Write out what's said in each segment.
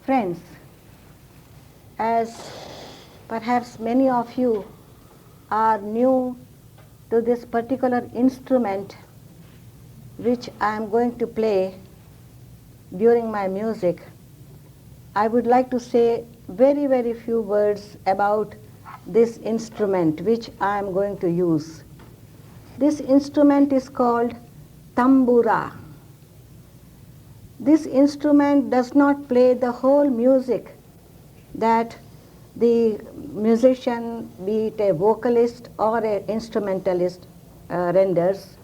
Friends, as perhaps many of you are new to this particular instrument which I am going to play during my music, I would like to say very few words about this instrument which I am going to use. This instrument is called tambura. This instrument does not play the whole music that the musician, be it a vocalist or an instrumentalist, renders,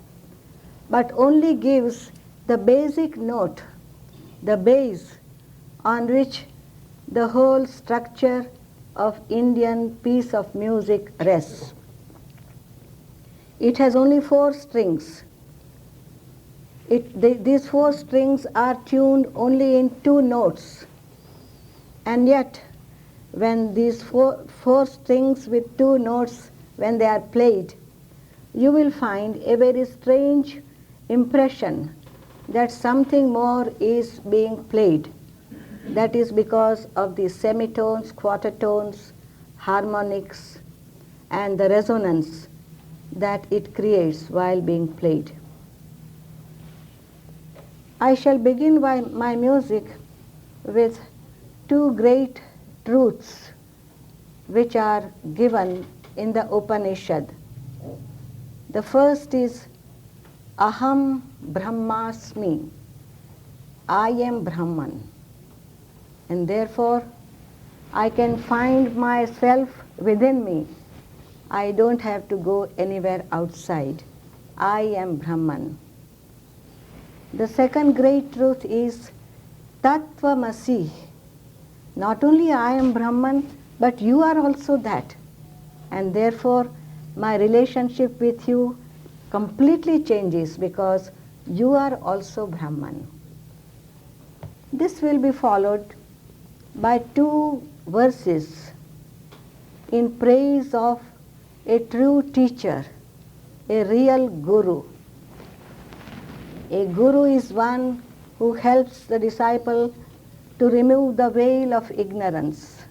but only gives the basic note, the base on which the whole structure of Indian piece of music rests. It has only 4 strings. These 4 strings are tuned only in 2 notes, and yet when these four strings with 2 notes, when they are played, you will find a very strange impression that something more is being played. That is because of the semitones, quartertones, harmonics, and the resonance that it creates while being played. I shall begin my music with 2 great truths which are given in the Upanishad. The first is Aham Brahmasmi. I am Brahman. And therefore, I can find myself within me. I don't have to go anywhere outside. I am Brahman. The second great truth is Tattvamasi. Not only I am Brahman, but you are also that. And therefore, my relationship with you completely changes because you are also Brahman. This will be followed by 2 verses in praise of a true teacher, a real guru. A guru is one who helps the disciple to remove the veil of ignorance,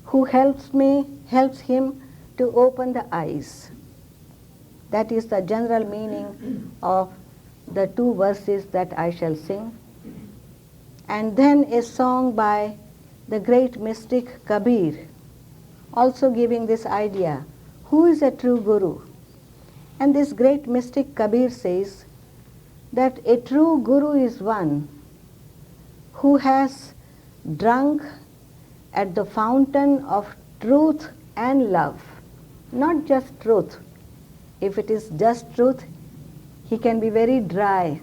who helps him to open the eyes. That is the general meaning of the 2 verses that I shall sing. And then a song by the great mystic Kabir, also giving this idea, who is a true guru? And this great mystic Kabir says that a true guru is one who has drunk at the fountain of truth and love. Not just truth. If it is just truth, he can be very dry.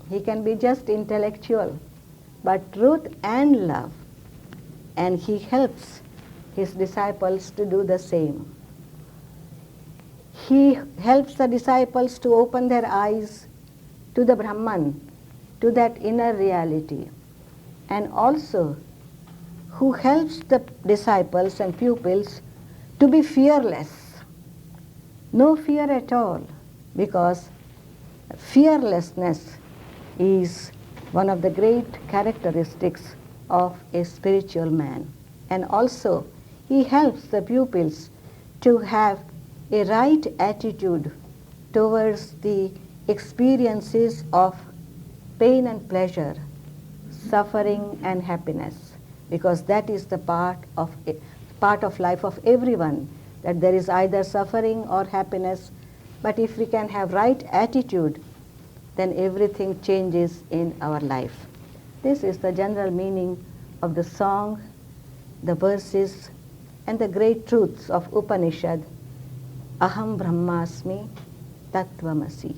He can be just intellectual. But truth and love. And he helps his disciples to do the same. He helps the disciples to open their eyes to the Brahman, to that inner reality. And also, who helps the disciples and pupils to be fearless. No fear at all, because fearlessness is one of the great characteristics of a spiritual man. And also, he helps the pupils to have a right attitude towards the experiences of pain and pleasure, suffering and happiness, because that is the part of life of everyone, that there is either suffering or happiness. But if we can have right attitude, then everything changes in our life. This is the general meaning of the song, the verses, and the great truths of Upanishad, Aham Brahmasmi Tattvamasi.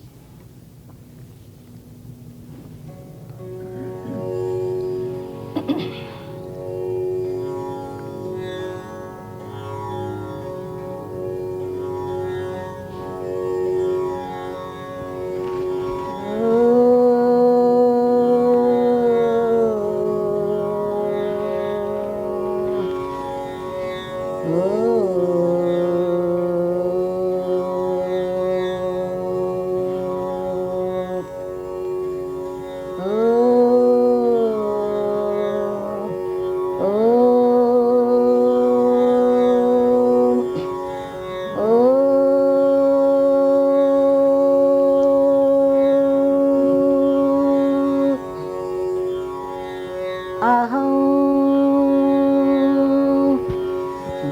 अहं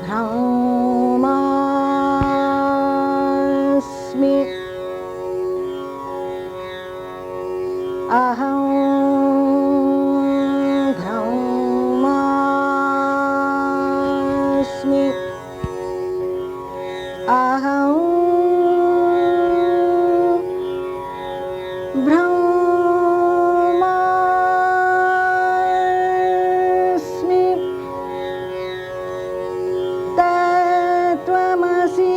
ब्रह्मास्मि अहं ब्रह्मास्मि अहं ब्रह्मास्मि तत्त्वमसि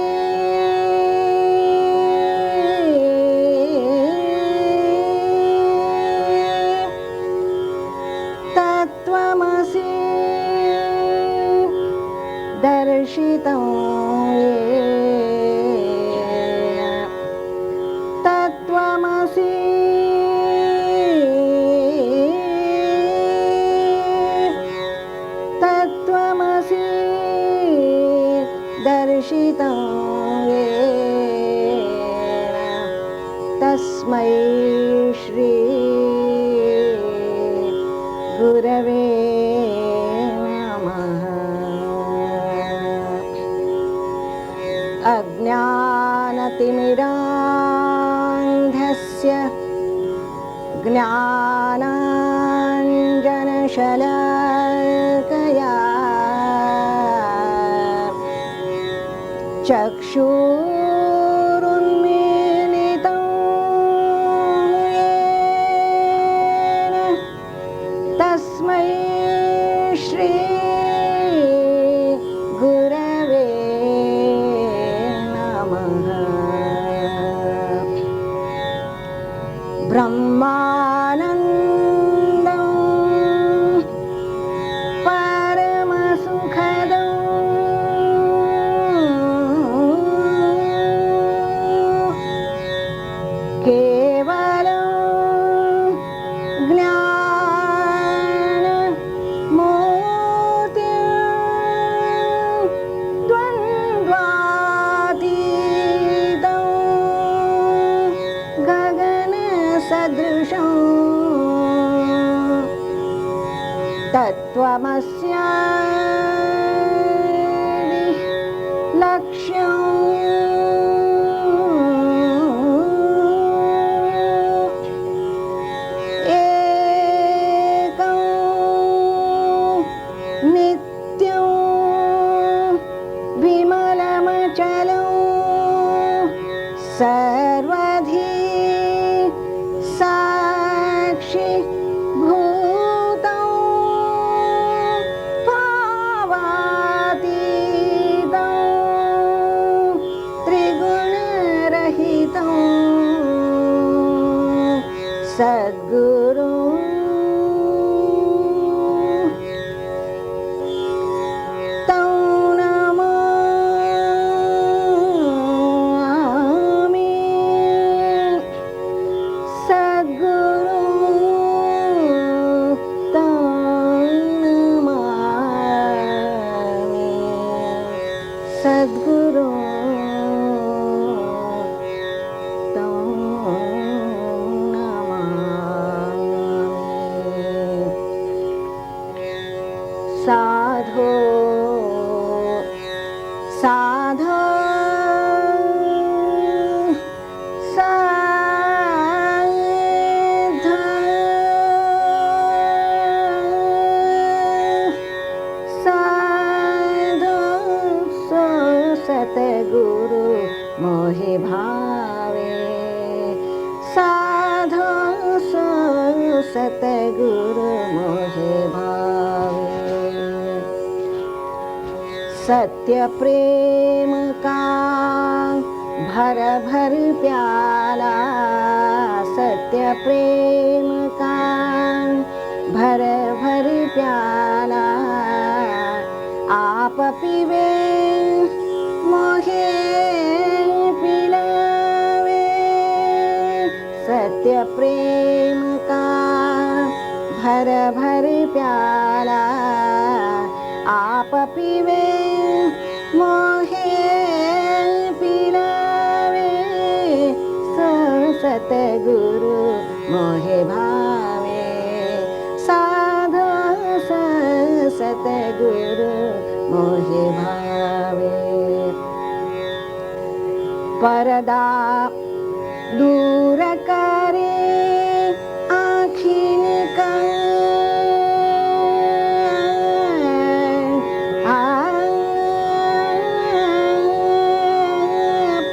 तत्त्वमसि दर्शितं येन तत्त्वमसि तत्त्वमसि दर्शितं येन तस्मै श्री गुरवे नमः। अज्ञानतिमिरान्धस्य ज्ञानाञ्जनशलाकया चक्षुरुन्मीलितं येन तस्मै श्री गुरवे नमः। ब्रह्मानन्दं परमसुखदं केवलं द्वन्द्वातीतं गगनसदृशं तत्त्वमस्यादि लक्ष्यम् एकं नित्यं विमलमचलं सर्वधी साक्षि भूतं भावातीतं त्रिगुणरहितं सद्गुरु तं नमामि सद्गुरु तं नमामि सद्गुरु तं नमामि। साधो साधो साधो साधो सो सतगुरु मोहि भावे साधो सो सतगुरु मोहि भावे। सत्य प्रेम का भर भर प्याला सत्य प्रेम का भर भर प्याला आप पीवे मोहे पिलावे सत्य प्रेम का भर भर प्याला आप पीवे मोहे पिलावे सतगुरु मोहे भावे साधो मोहे भावे। परदा दूर करे आँखिन का,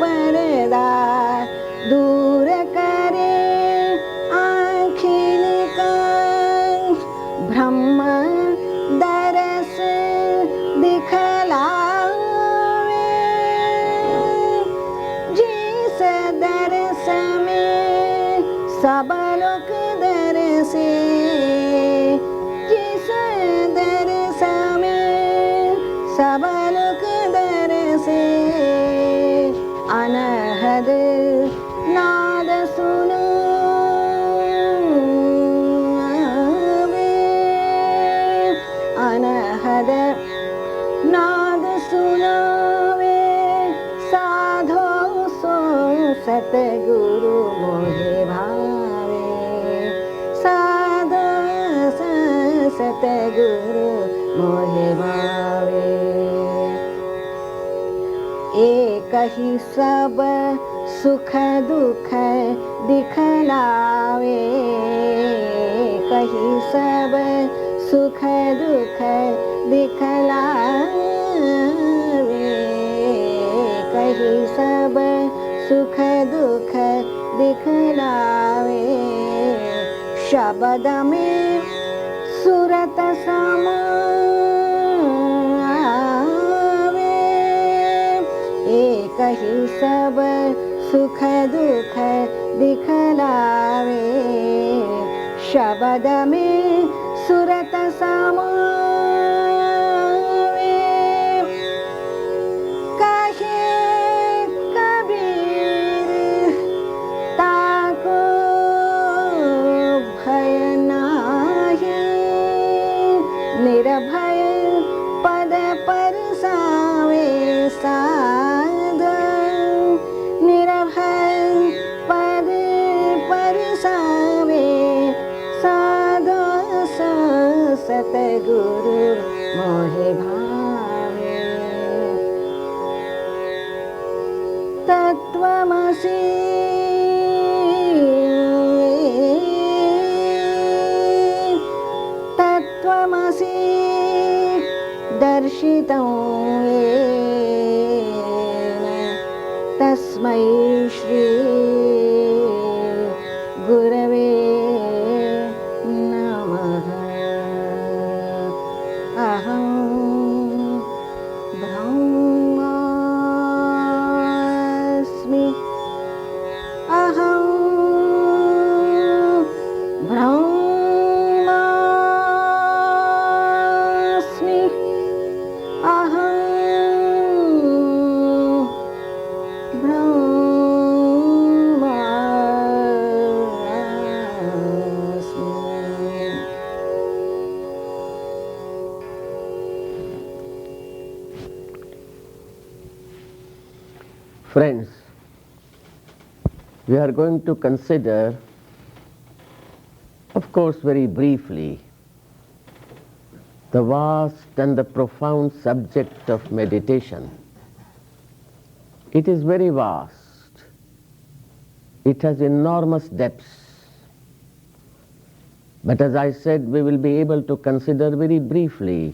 परदा दूर करे आँखिन का, ब्रह्म दरस दिखलावे। जिस दरस में सब लोग दरसे, जिस दरस में सब लोग दरसे, अनहद नाद सुनावे, अनहद नाद सुनावे। साधो सो सतगुरु मोहे भावे, साधो सो सतगुरु मोहे भावे। एक ही सब सुख दुख दिखलावे, कहीं सब सुख दुख दिखलावे, कहीं सब सुख दुख दिखलावे। शब्द में सूरत समावे, एक ही सब सुख दुख दिखलावे। शब्द में सूरत समावे, कहे कबीर ताको भय नाही, निर्भय पद परसावे साध, निर्भय पद परसावे साध। सतगुरु मोहे भावे। तत्त्वमसि तत्त्वमसि दर्शितं येन, तस्मै श्री गुरवे नमः। अहं ब्रह्मास्मि, अहं ब्रह्मास्मि, अहं ब्रह्मास्मि। Friends, we are going to consider, of course very briefly, the vast and the profound subject of meditation. It is very vast. It has enormous depths. But as I said, we will be able to consider very briefly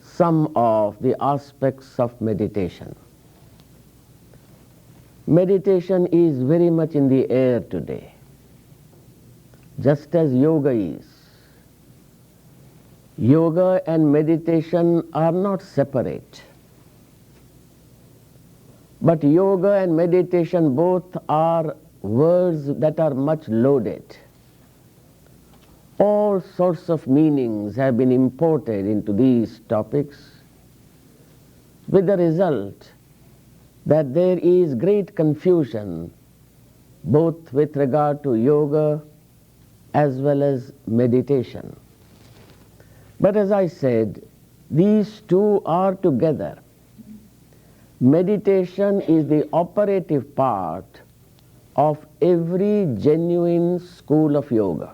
some of the aspects of meditation. Meditation is very much in the air today, just as yoga is. Yoga and meditation are not separate. But yoga and meditation both are words that are much loaded. All sorts of meanings have been imported into these topics, with the result that there is great confusion both with regard to yoga as well as meditation. But as I said, these two are together. Meditation is the operative part of every genuine school of yoga.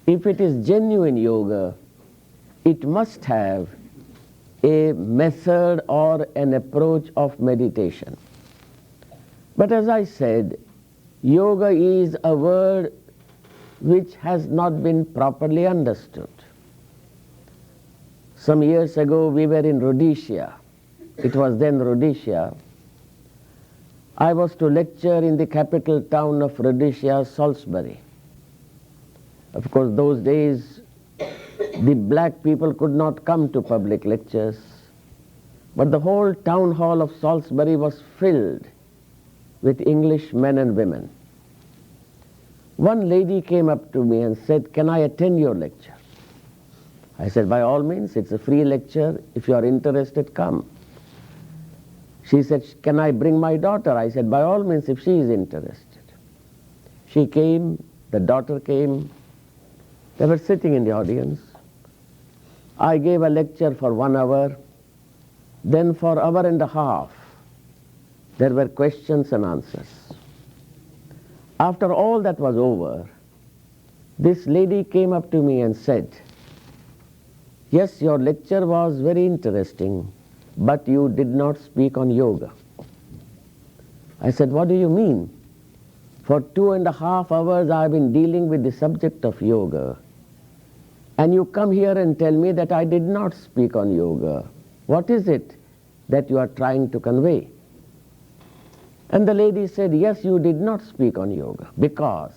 If it is genuine yoga, it must have a method or an approach of meditation. But as I said, yoga is a word which has not been properly understood. Some years ago we were in Rhodesia. It was then Rhodesia. I was to lecture in the capital town of Rhodesia, Salisbury. Of course, those days the black people could not come to public lectures, but the whole town hall of Salisbury was filled with English men and women. One lady came up to me and said, "Can I attend your lecture?" I said, "By all means, it's a free lecture. If you are interested, come." She said, "Can I bring my daughter?" I said, "By all means, if she is interested." She came, the daughter came. They were sitting in the audience. I gave a lecture for 1 hour. Then for an hour and a half, there were questions and answers. After all that was over, this lady came up to me and said, "Yes, your lecture was very interesting, but you did not speak on yoga." I said, "What do you mean? For 2.5 hours I have been dealing with the subject of yoga, and you come here and tell me that I did not speak on yoga. What is it that you are trying to convey?" And the lady said, "Yes, you did not speak on yoga, because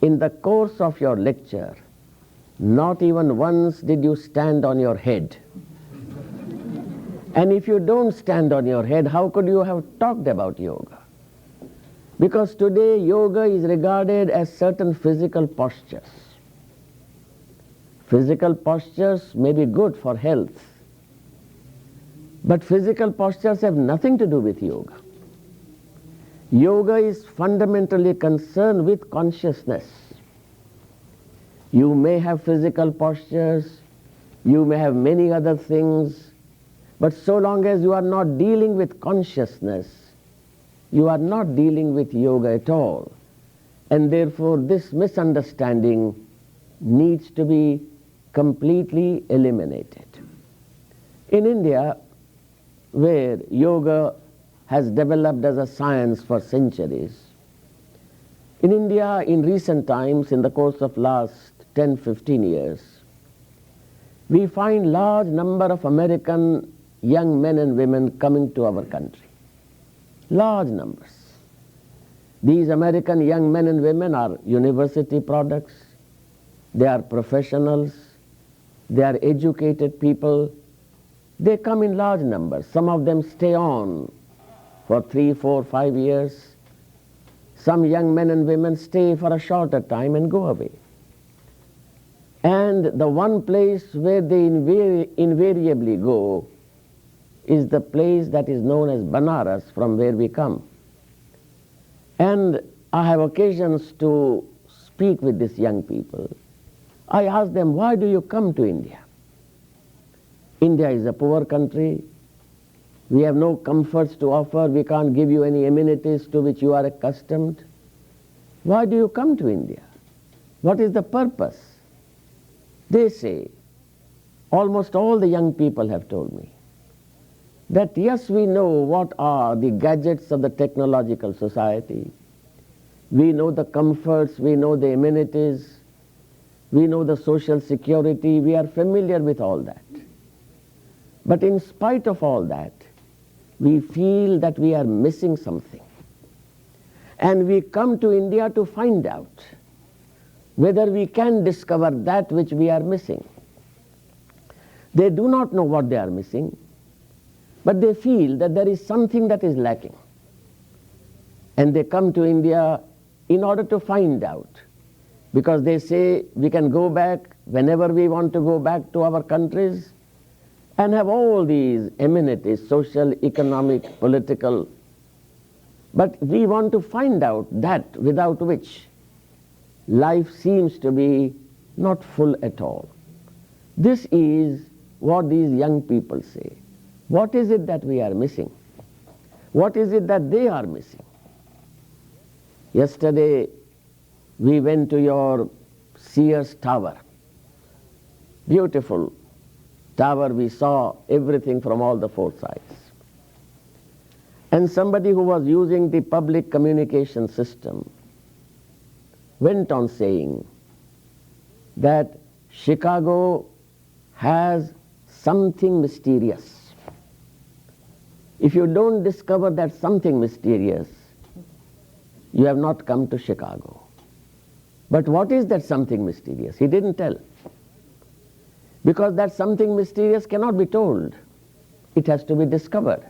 in the course of your lecture, not even once did you stand on your head. And if you don't stand on your head, how could you have talked about yoga? Because today yoga is regarded as certain physical postures. Physical postures may be good for health, but physical postures have nothing to do with yoga. Yoga is fundamentally concerned with consciousness. You may have physical postures, you may have many other things, but so long as you are not dealing with consciousness, you are not dealing with yoga at all. And therefore this misunderstanding needs to be completely eliminated. In India, where yoga has developed as a science for centuries, in India in recent times, in the course of last 10-15 years, we find large number of American young men and women coming to our country. Large numbers. These American young men and women are university products, they are professionals, they are educated people. They come in large numbers. Some of them stay on for 3, 4, 5 years. Some young men and women stay for a shorter time and go away. And the one place where they invariably go is the place that is known as Banaras, from where we come. And I have occasions to speak with these young people. I ask them, "Why do you come to India? India is a poor country. We have no comforts to offer. We can't give you any amenities to which you are accustomed. Why do you come to India? What is the purpose?" They say, almost all the young people have told me, that yes, we know what are the gadgets of the technological society. We know the comforts, we know the amenities, we know the social security, we are familiar with all that. But in spite of all that, we feel that we are missing something. And we come to India to find out whether we can discover that which we are missing. They do not know what they are missing, but they feel that there is something that is lacking. And they come to India in order to find out, because they say we can go back whenever we want to go back to our countries and have all these amenities, social, economic, political. But we want to find out that without which life seems to be not full at all. This is what these young people say. What is it that we are missing? What is it that they are missing? Yesterday, we went to your Sears Tower. Beautiful tower we saw everything from all the four sides. And somebody who was using the public communication system went on saying that Chicago has something mysterious. If you don't discover that something mysterious, you have not come to Chicago. But what is that something mysterious? He didn't tell. Because that something mysterious cannot be told. It has to be discovered.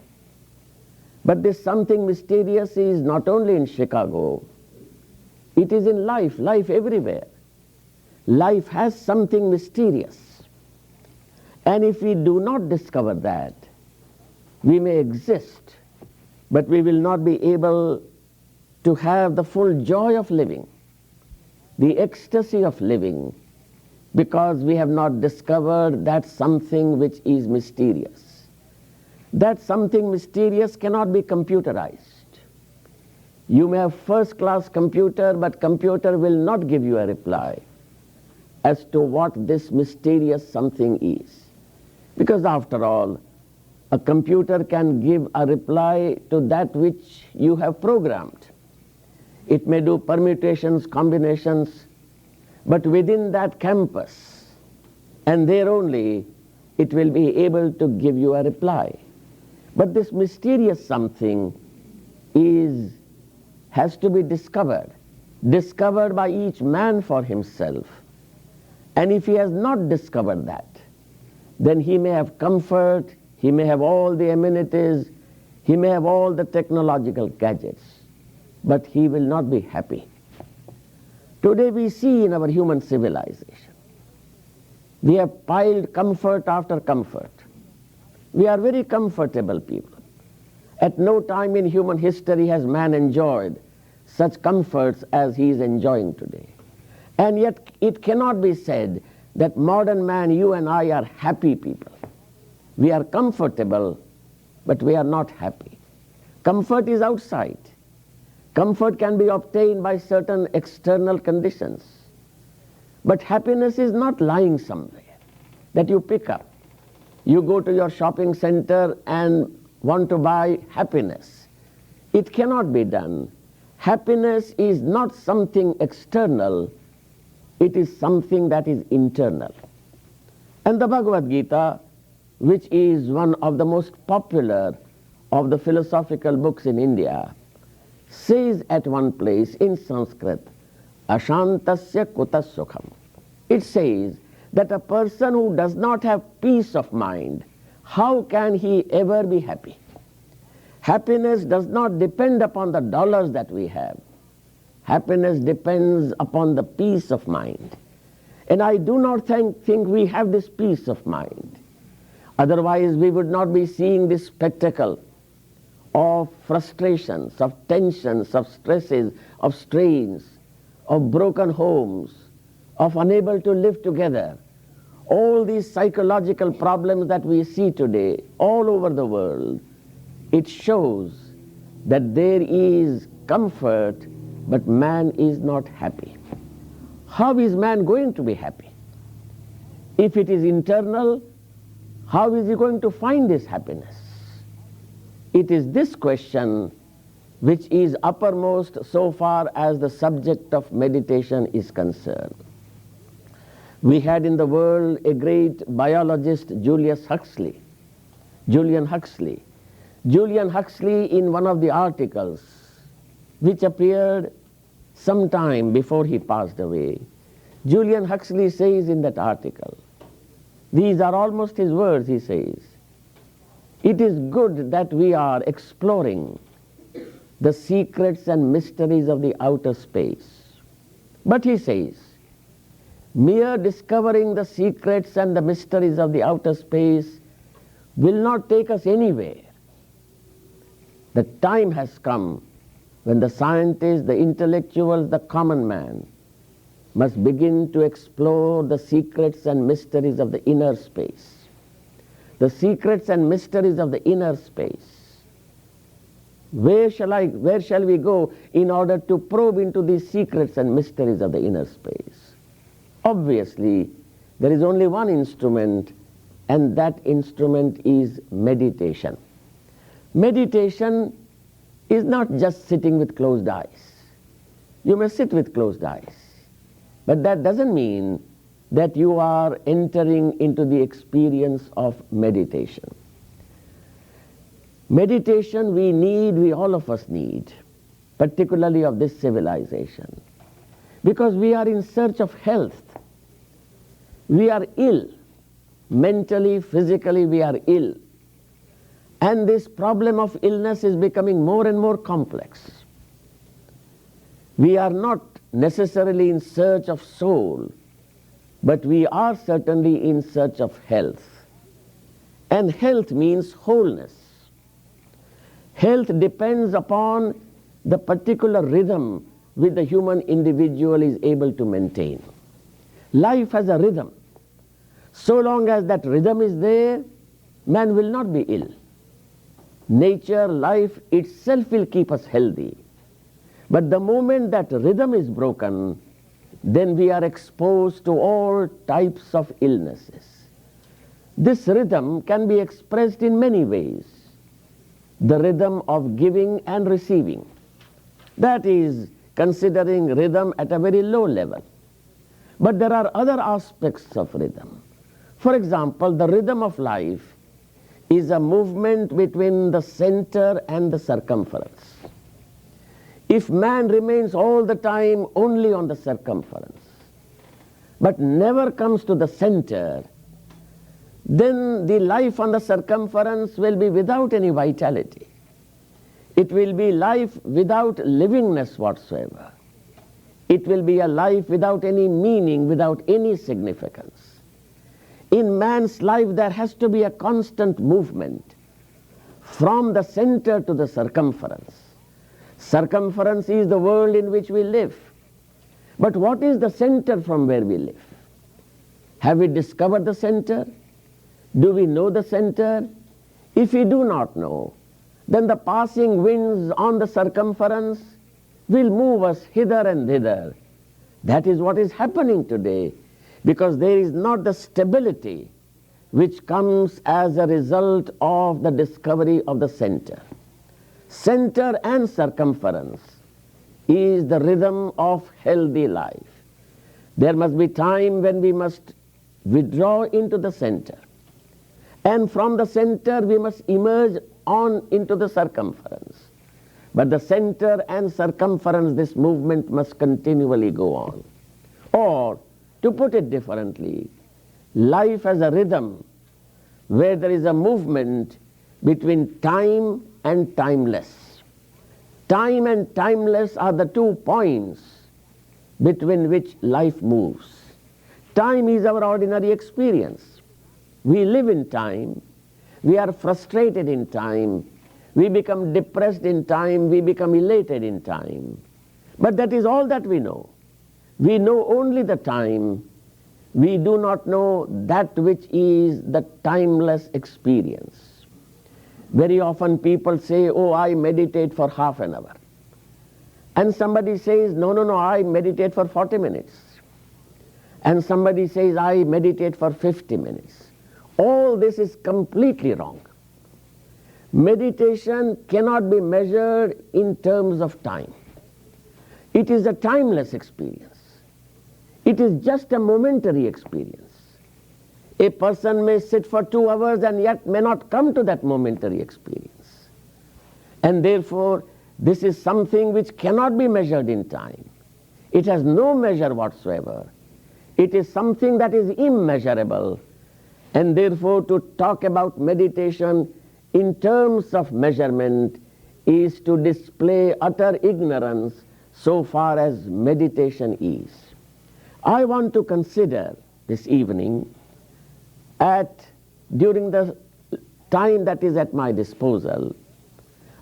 But this something mysterious is not only in Chicago, it is in life everywhere. Life has something mysterious. And if we do not discover that, we may exist, but we will not be able to have the full joy of living, the ecstasy of living, because we have not discovered that something which is mysterious. That something mysterious cannot be computerized. You may have first-class computer, but computer will not give you a reply as to what this mysterious something is. Because after all, a computer can give a reply to that which you have programmed. It may do permutations, combinations, but within that campus, and there only, it will be able to give you a reply. But this mysterious something has to be discovered by each man for himself. And if he has not discovered that, then he may have comfort, he may have all the amenities, he may have all the technological gadgets, but he will not be happy. Today we see in our human civilization, we have piled comfort after comfort. We are very comfortable people. At no time in human history has man enjoyed such comforts as he is enjoying today. And yet it cannot be said that modern man, you and I, are happy people. We are comfortable, but we are not happy. Comfort is outside. Comfort can be obtained by certain external conditions. But happiness is not lying somewhere that you pick up. You go to your shopping center and want to buy happiness. It cannot be done. Happiness is not something external. It is something that is internal. And the Bhagavad Gita, which is one of the most popular of the philosophical books in India, says at one place in Sanskrit, Ashantasya kutas sukham. It says that a person who does not have peace of mind, how can he ever be happy? Happiness does not depend upon the dollars that we have. Happiness depends upon the peace of mind. And I do not think we have this peace of mind. Otherwise we would not be seeing this spectacle of frustrations, of tensions, of stresses, of strains, of broken homes, of unable to live together. All these psychological problems that we see today all over the world, it shows that there is comfort, but man is not happy. How is man going to be happy? If it is internal, how is he going to find this happiness? It is this question which is uppermost so far as the subject of meditation is concerned. We had in the world a great biologist, Julian Huxley. Julian Huxley, in one of the articles which appeared some time before he passed away, Julian Huxley says in that article, these are almost his words, he says, it is good that we are exploring the secrets and mysteries of the outer space. But he says, mere discovering the secrets and the mysteries of the outer space will not take us anywhere. The time has come when the scientists, the intellectuals, the common man must begin to explore the secrets and mysteries of the inner space. The secrets and mysteries of the inner space. Where shall we go in order to probe into these secrets and mysteries of the inner space? Obviously, there is only one instrument, and that instrument is meditation. Meditation is not just sitting with closed eyes. You may sit with closed eyes, but that doesn't mean that you are entering into the experience of meditation. Meditation we all of us need, particularly of this civilization, because we are in search of health. We are ill. Mentally, physically, we are ill. And this problem of illness is becoming more and more complex. We are not necessarily in search of soul, but we are certainly in search of health. And health means wholeness. Health depends upon the particular rhythm which the human individual is able to maintain. Life has a rhythm. So long as that rhythm is there, man will not be ill. Nature, life itself will keep us healthy. But the moment that rhythm is broken, then we are exposed to all types of illnesses. This rhythm can be expressed in many ways. The rhythm of giving and receiving. That is considering rhythm at a very low level. But there are other aspects of rhythm. For example, the rhythm of life is a movement between the center and the circumference. If man remains all the time only on the circumference, but never comes to the center, then the life on the circumference will be without any vitality. It will be life without livingness whatsoever. It will be a life without any meaning, without any significance. In man's life there has to be a constant movement from the center to the circumference. Circumference is the world in which we live. But what is the center from where we live? Have we discovered the center? Do we know the center? If we do not know, then the passing winds on the circumference will move us hither and thither. That is what is happening today, because there is not the stability which comes as a result of the discovery of the center. Center and circumference is the rhythm of healthy life. There must be time when we must withdraw into the center. And from the center we must emerge on into the circumference. But the center and circumference, this movement must continually go on. Or, to put it differently, life has a rhythm where there is a movement between time and timeless. Time and timeless are the 2 points between which life moves. Time is our ordinary experience. We live in time, we are frustrated in time, we become depressed in time, we become elated in time. But that is all that we know. We know only the time. We do not know that which is the timeless experience. Very often people say, oh, I meditate for half an hour. And somebody says, no, I meditate for 40 minutes. And somebody says, I meditate for 50 minutes. All this is completely wrong. Meditation cannot be measured in terms of time. It is a timeless experience. It is just a momentary experience. A person may sit for 2 hours and yet may not come to that momentary experience. And therefore, this is something which cannot be measured in time. It has no measure whatsoever. It is something that is immeasurable. And therefore, to talk about meditation in terms of measurement is to display utter ignorance so far as meditation is. I want to consider this evening, during the time that is at my disposal,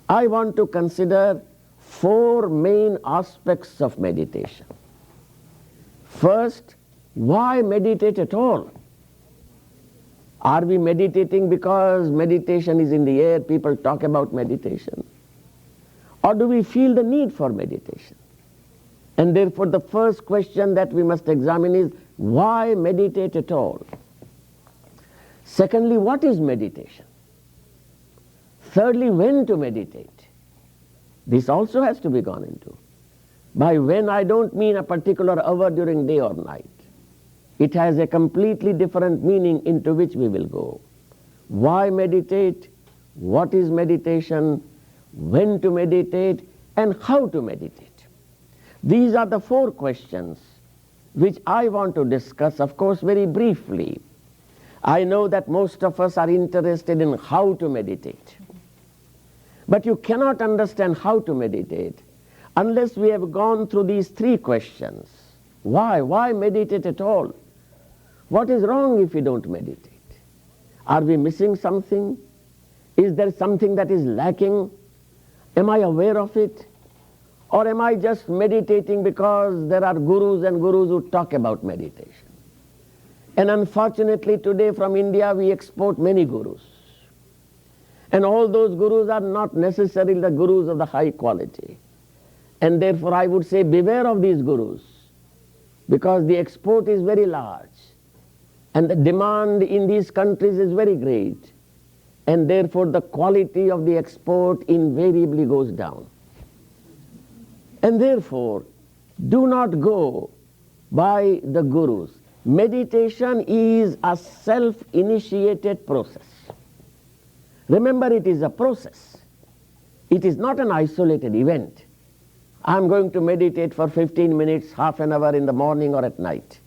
I want to consider 4 main aspects of meditation. First, why meditate at all? Are we meditating because meditation is in the air, people talk about meditation? Or do we feel the need for meditation? And therefore the first question that we must examine is, why meditate at all? Secondly, what is meditation? Thirdly, when to meditate? This also has to be gone into. By when, I don't mean a particular hour during day or night. It has a completely different meaning into which we will go. Why meditate? What is meditation? When to meditate? And how to meditate? These are the 4 questions which I want to discuss, of course, very briefly. I know that most of us are interested in how to meditate. But you cannot understand how to meditate unless we have gone through these 3 questions. Why? Why meditate at all? What is wrong if we don't meditate? Are we missing something? Is there something that is lacking? Am I aware of it? Or am I just meditating because there are gurus and gurus who talk about meditation? And unfortunately today from India we export many gurus. And all those gurus are not necessarily the gurus of the high quality. And therefore I would say beware of these gurus, because the export is very large and the demand in these countries is very great, and therefore the quality of the export invariably goes down. And therefore, do not go by the gurus. Meditation is a self-initiated process. Remember, it is a process. It is not an isolated event. I'm going to meditate for 15 minutes, half an hour in the morning or at night.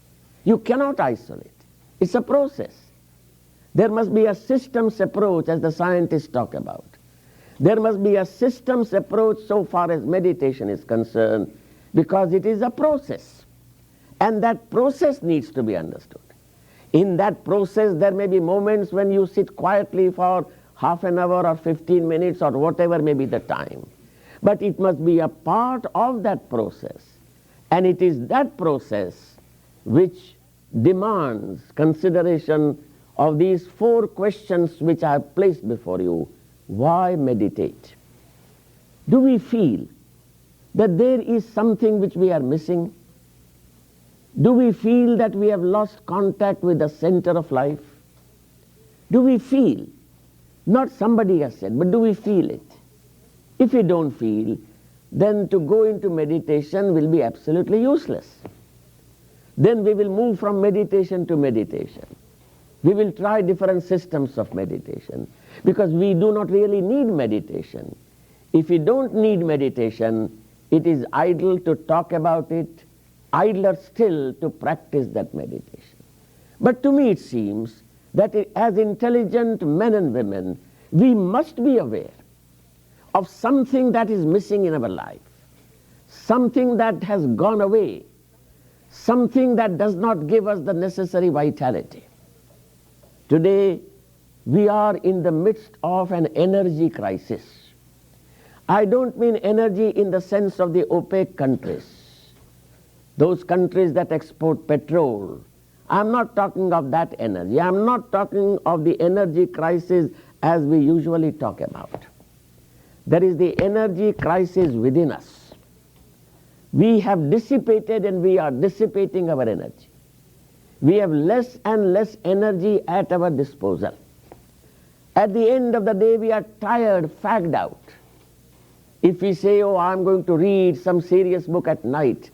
You cannot isolate. It's a process. There must be a systems approach, as the scientists talk about. There must be a systems approach so far as meditation is concerned, because it is a process. And that process needs to be understood. In that process, there may be moments when you sit quietly for half an hour or 15 minutes or whatever may be the time. But it must be a part of that process. And it is that process which demands consideration of these 4 questions which I have placed before you. Why meditate? Do we feel that there is something which we are missing? Do we feel that we have lost contact with the center of life? Do we feel, not somebody has said, but do we feel it? If we don't feel, then to go into meditation will be absolutely useless. Then we will move from meditation to meditation. We will try different systems of meditation, because we do not really need meditation. If we don't need meditation, it is idle to talk about it, idler still to practice that meditation. But to me it seems that as intelligent men and women, we must be aware of something that is missing in our life, something that has gone away, something that does not give us the necessary vitality. Today, we are in the midst of an energy crisis. I don't mean energy in the sense of the OPEC countries, those countries that export petrol. I'm not talking of that energy. I'm not talking of the energy crisis as we usually talk about. There is the energy crisis within us. We have dissipated and we are dissipating our energy. We have less and less energy at our disposal. At the end of the day, we are tired, fagged out. If we say, oh, I'm going to read some serious book at night,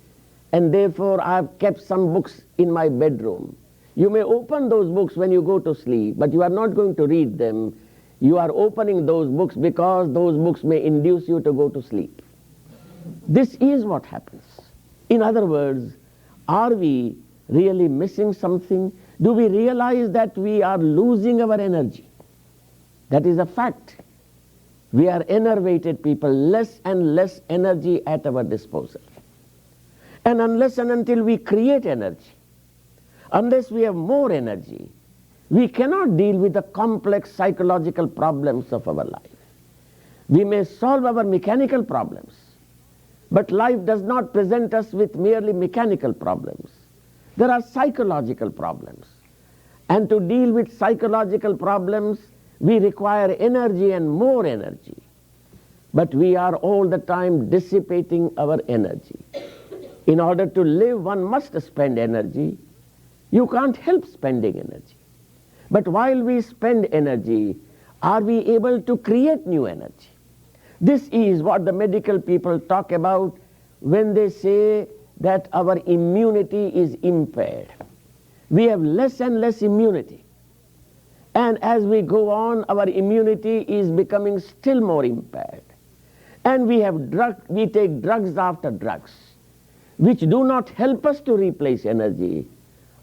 and therefore I've kept some books in my bedroom. You may open those books when you go to sleep, but you are not going to read them. You are opening those books because those books may induce you to go to sleep. This is what happens. In other words, are we really missing something? Do we realize that we are losing our energy? That is a fact. We are enervated people, less and less energy at our disposal. And unless and until we create energy, unless we have more energy, we cannot deal with the complex psychological problems of our life. We may solve our mechanical problems, but life does not present us with merely mechanical problems. There are psychological problems. And to deal with psychological problems, we require energy and more energy. But we are all the time dissipating our energy. In order to live, one must spend energy. You can't help spending energy. But while we spend energy, are we able to create new energy? This is what the medical people talk about when they say that our immunity is impaired. We have less and less immunity. And as we go on, our immunity is becoming still more impaired. And we take drugs after drugs, which do not help us to replace energy.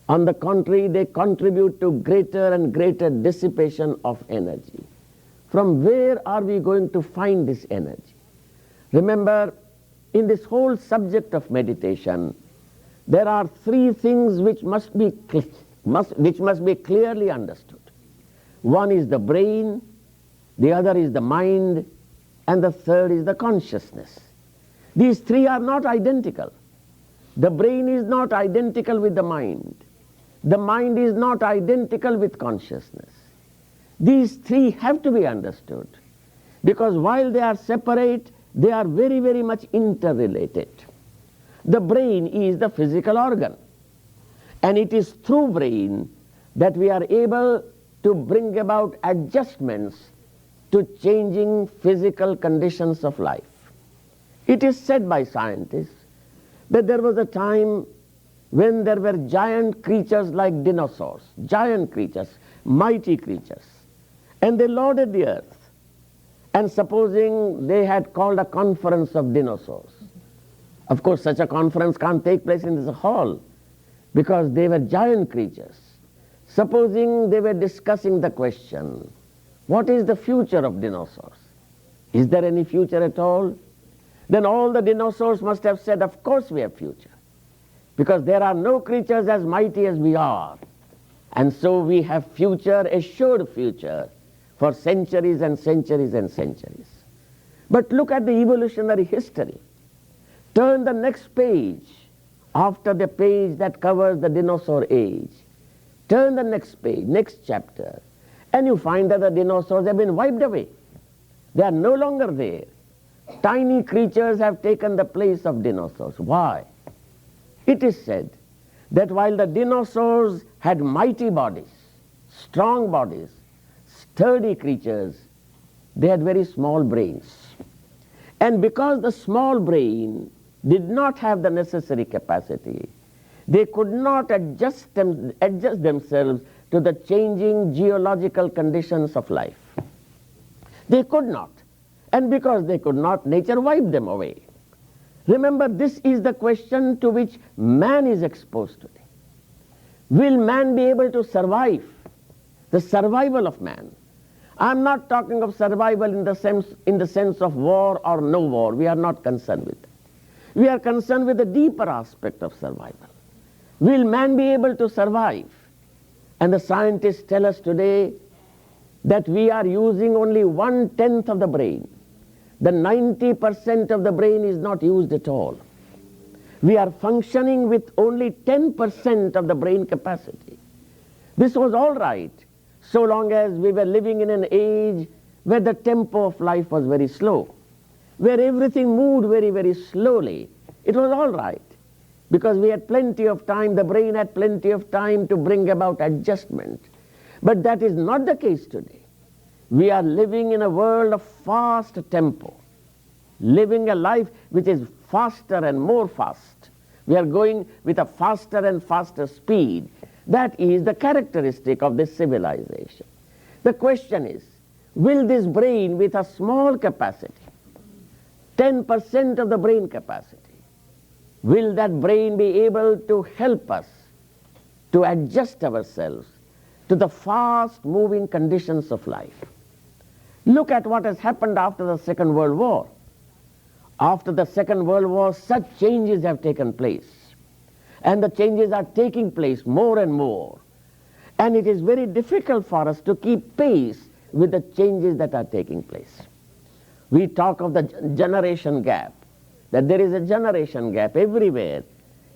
On the contrary, they contribute to greater and greater dissipation of energy. From where are we going to find this energy? Remember, in this whole subject of meditation, there are three things which must be clearly understood. One is the brain, the other is the mind, and the third is the consciousness. These three are not identical. The brain is not identical with the mind. The mind is not identical with consciousness. These three have to be understood, because while they are separate, they are very, very much interrelated. The brain is the physical organ, and it is through brain that we are able to bring about adjustments to changing physical conditions of life. It is said by scientists that there was a time when there were giant creatures like dinosaurs, giant creatures, mighty creatures, and they lorded the earth. And supposing they had called a conference of dinosaurs. Of course, such a conference can't take place in this hall because they were giant creatures. Supposing they were discussing the question, what is the future of dinosaurs? Is there any future at all? Then all the dinosaurs must have said, of course we have future, because there are no creatures as mighty as we are. And so we have future, assured future, for centuries and centuries and centuries. But look at the evolutionary history. Turn the next page after the page that covers the dinosaur age. Turn the next page, next chapter, and you find that the dinosaurs have been wiped away. They are no longer there. Tiny creatures have taken the place of dinosaurs. Why? It is said that while the dinosaurs had mighty bodies, strong bodies, sturdy creatures, they had very small brains. And because the small brain did not have the necessary capacity, they could not adjust themselves to the changing geological conditions of life. They could not. And because they could not, nature wiped them away. Remember, this is the question to which man is exposed today. Will man be able to survive? The survival of man. I'm not talking of survival in the sense of war or no war. We are not concerned with that. We are concerned with the deeper aspect of survival. Will man be able to survive? And the scientists tell us today that we are using only 1/10 of the brain. The 90% of the brain is not used at all. We are functioning with only 10% of the brain capacity. This was all right, so long as we were living in an age where the tempo of life was very slow, where everything moved very, very slowly. It was all right, because we had plenty of time, the brain had plenty of time to bring about adjustment. But that is not the case today. We are living in a world of fast tempo, living a life which is faster and more fast. We are going with a faster and faster speed. That is the characteristic of this civilization. The question is, will this brain with a small capacity, 10% of the brain capacity, will that brain be able to help us to adjust ourselves to the fast-moving conditions of life? Look at what has happened after the Second World War. After the Second World War, such changes have taken place. And the changes are taking place more and more. And it is very difficult for us to keep pace with the changes that are taking place. We talk of the generation gap, that there is a generation gap everywhere.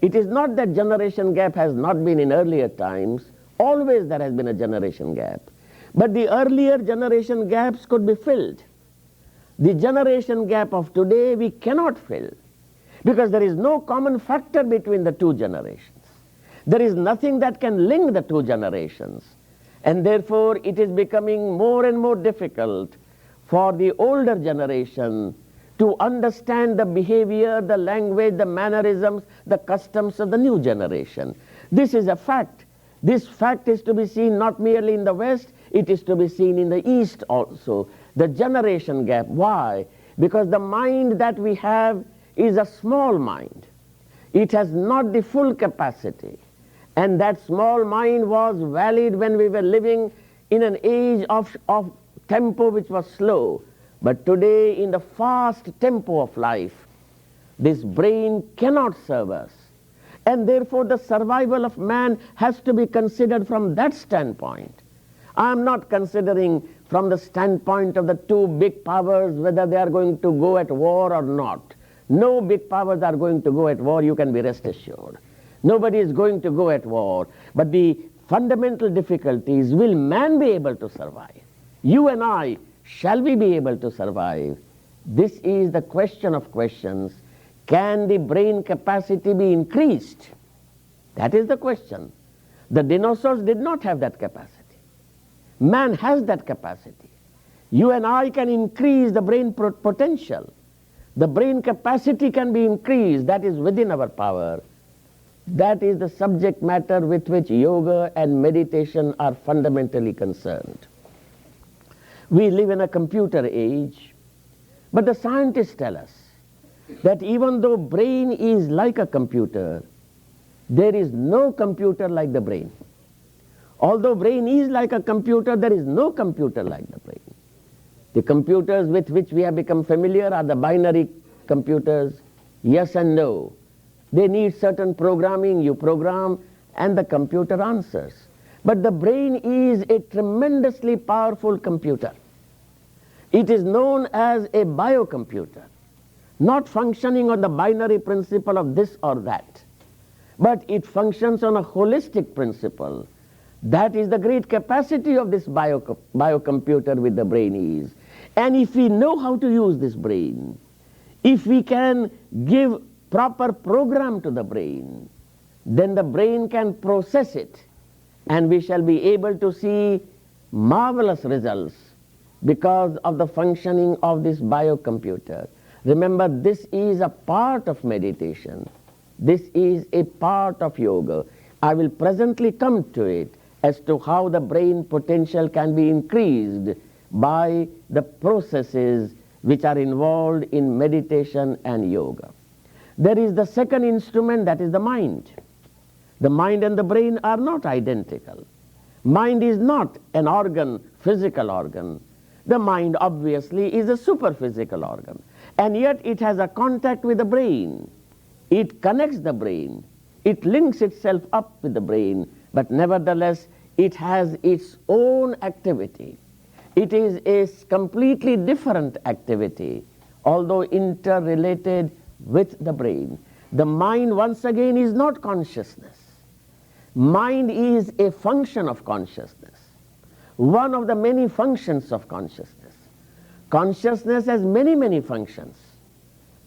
It is not that generation gap has not been in earlier times. Always there has been a generation gap. But the earlier generation gaps could be filled. The generation gap of today we cannot fill, because there is no common factor between the two generations. There is nothing that can link the two generations. And therefore it is becoming more and more difficult for the older generation to understand the behavior, the language, the mannerisms, the customs of the new generation. This is a fact. This fact is to be seen not merely in the West, it is to be seen in the East also. The generation gap. Why? Because the mind that we have is a small mind. It has not the full capacity. And that small mind was valid when we were living in an age of tempo which was slow. But today, in the fast tempo of life, this brain cannot serve us. And therefore the survival of man has to be considered from that standpoint. I am not considering from the standpoint of the two big powers whether they are going to go at war or not. No big powers are going to go at war, you can be rest assured. Nobody is going to go at war. But the fundamental difficulty is, will man be able to survive? You and I, shall we be able to survive? This is the question of questions. Can the brain capacity be increased? That is the question. The dinosaurs did not have that capacity. Man has that capacity. You and I can increase the brain potential. The brain capacity can be increased. That is within our power. That is the subject matter with which yoga and meditation are fundamentally concerned. We live in a computer age, but the scientists tell us that even though brain is like a computer, there is no computer like the brain. Although brain is like a computer, there is no computer like the brain. The computers with which we have become familiar are the binary computers, yes and no. They need certain programming, you program and the computer answers. But the brain is a tremendously powerful computer. It is known as a biocomputer, not functioning on the binary principle of this or that, but it functions on a holistic principle. That is the great capacity of this biocomputer with the brain is. And if we know how to use this brain, if we can give proper program to the brain, then the brain can process it and we shall be able to see marvelous results because of the functioning of this biocomputer. Remember, this is a part of meditation. This is a part of yoga. I will presently come to it as to how the brain potential can be increased by the processes which are involved in meditation and yoga. There is the second instrument, that is the mind. The mind and the brain are not identical. Mind is not an organ, physical organ. The mind obviously is a superphysical organ. And yet it has a contact with the brain. It connects the brain. It links itself up with the brain. But nevertheless, it has its own activity. It is a completely different activity, although interrelated with the brain. The mind, once again, is not consciousness. Mind is a function of consciousness, one of the many functions of consciousness. Consciousness has many, many functions,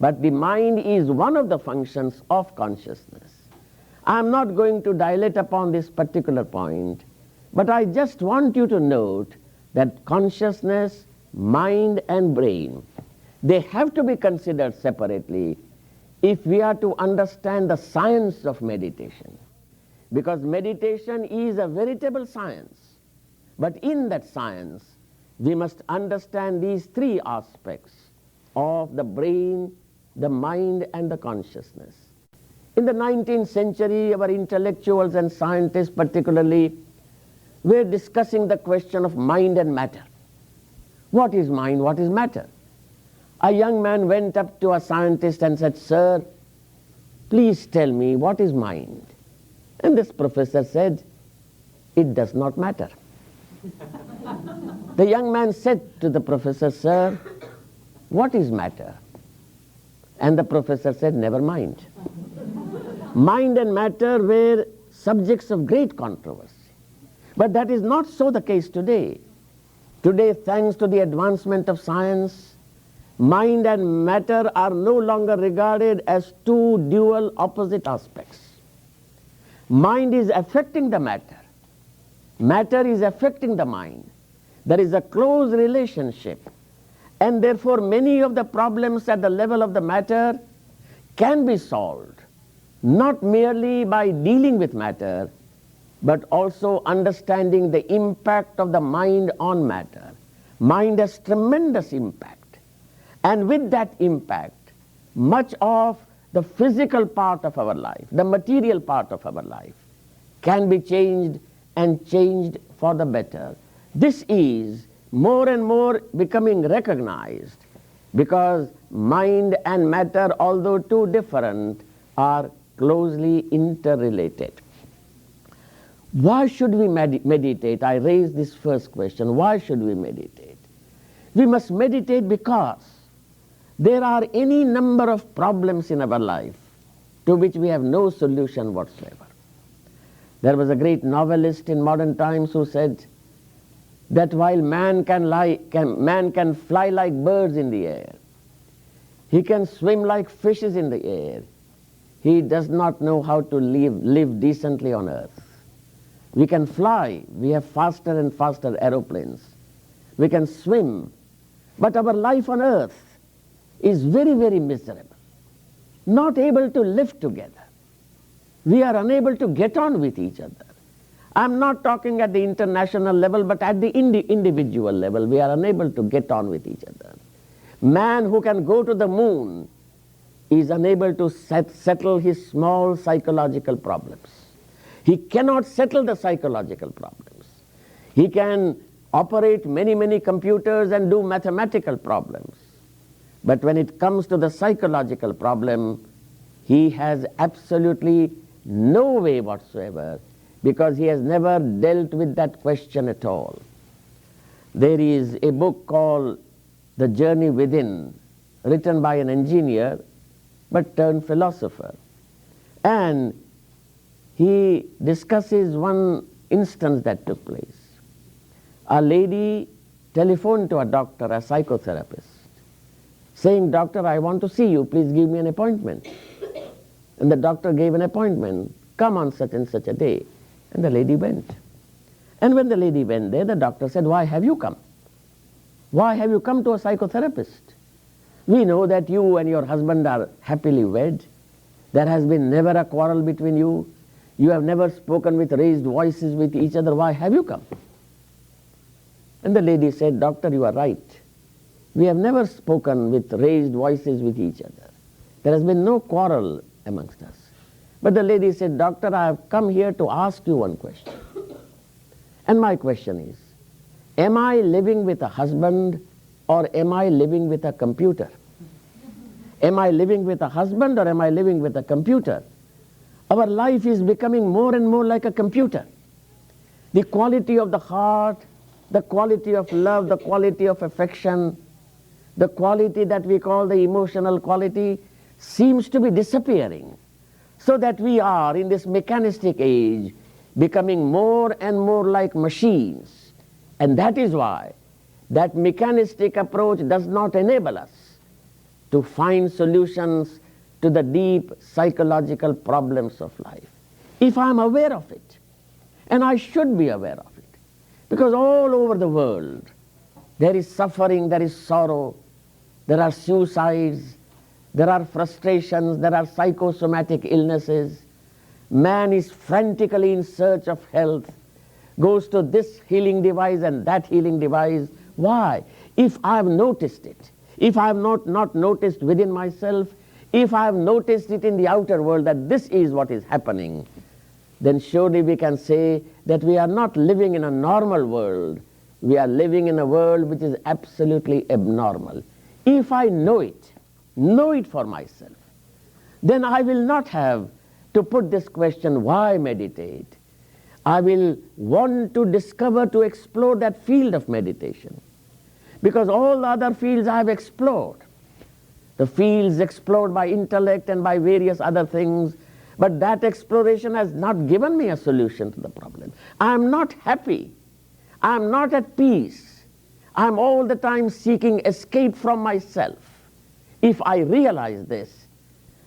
but the mind is one of the functions of consciousness. I am not going to dilate upon this particular point, but I just want you to note that consciousness, mind and brain, they have to be considered separately if we are to understand the science of meditation. Because meditation is a veritable science. But in that science, we must understand these three aspects of the brain, the mind and the consciousness. In the 19th century, our intellectuals and scientists particularly were discussing the question of mind and matter. What is mind? What is matter? A young man went up to a scientist and said, "Sir, please tell me what is mind?" And this professor said, "It does not matter." The young man said to the professor, "Sir, what is matter?" And the professor said, "Never mind." Mind and matter were subjects of great controversy. But that is not so the case today. Today, thanks to the advancement of science, mind and matter are no longer regarded as two dual opposite aspects. Mind is affecting the matter. Matter is affecting the mind. There is a close relationship. And therefore many of the problems at the level of the matter can be solved, not merely by dealing with matter, but also understanding the impact of the mind on matter. Mind has tremendous impact. And with that impact, much of the physical part of our life, the material part of our life, can be changed and changed for the better. This is more and more becoming recognized because mind and matter, although too different, are closely interrelated. Why should we meditate? I raise this first question. Why should we meditate? We must meditate because there are any number of problems in our life to which we have no solution whatsoever. There was a great novelist in modern times who said that while man can fly like birds in the air, he can swim like fishes in the air, he does not know how to live decently on earth. We can fly, we have faster and faster aeroplanes. We can swim, but our life on earth is very, very miserable. Not able to live together. We are unable to get on with each other. I'm not talking at the international level, but at the individual level, we are unable to get on with each other. Man who can go to the moon is unable to settle his small psychological problems. He cannot settle the psychological problems. He can operate many, many computers and do mathematical problems. But when it comes to the psychological problem, he has absolutely no way whatsoever, because he has never dealt with that question at all. There is a book called The Journey Within, written by an engineer but turned philosopher. And he discusses one instance that took place. A lady telephoned to a doctor, a psychotherapist, saying, "Doctor, I want to see you, please give me an appointment." And the doctor gave an appointment, "Come on such and such a day." And the lady went. And when the lady went there, the doctor said, "Why have you come? Why have you come to a psychotherapist? We know that you and your husband are happily wed. There has been never a quarrel between you. You have never spoken with raised voices with each other. Why have you come?" And the lady said, "Doctor, you are right. We have never spoken with raised voices with each other. There has been no quarrel amongst us." But the lady said, "Doctor, I have come here to ask you one question. And my question is, am I living with a husband or am I living with a computer? Am I living with a husband or am I living with a computer? Our life is becoming more and more like a computer. The quality of the heart, the quality of love, the quality of affection, the quality that we call the emotional quality seems to be disappearing, so that we are in this mechanistic age becoming more and more like machines. And that is why that mechanistic approach does not enable us to find solutions to the deep psychological problems of life. If I am aware of it, and I should be aware of it, because all over the world there is suffering, there is sorrow, there are suicides, there are frustrations, there are psychosomatic illnesses. Man is frantically in search of health, goes to this healing device and that healing device. Why? If I have noticed it, if I have not noticed within myself, if I have noticed it in the outer world that this is what is happening, then surely we can say that we are not living in a normal world. We are living in a world which is absolutely abnormal. If I know it for myself, then I will not have to put this question, why meditate? I will want to discover, to explore that field of meditation. Because all the other fields I have explored. The fields explored by intellect and by various other things, but that exploration has not given me a solution to the problem. I am not happy. I am not at peace. I am all the time seeking escape from myself. If I realize this,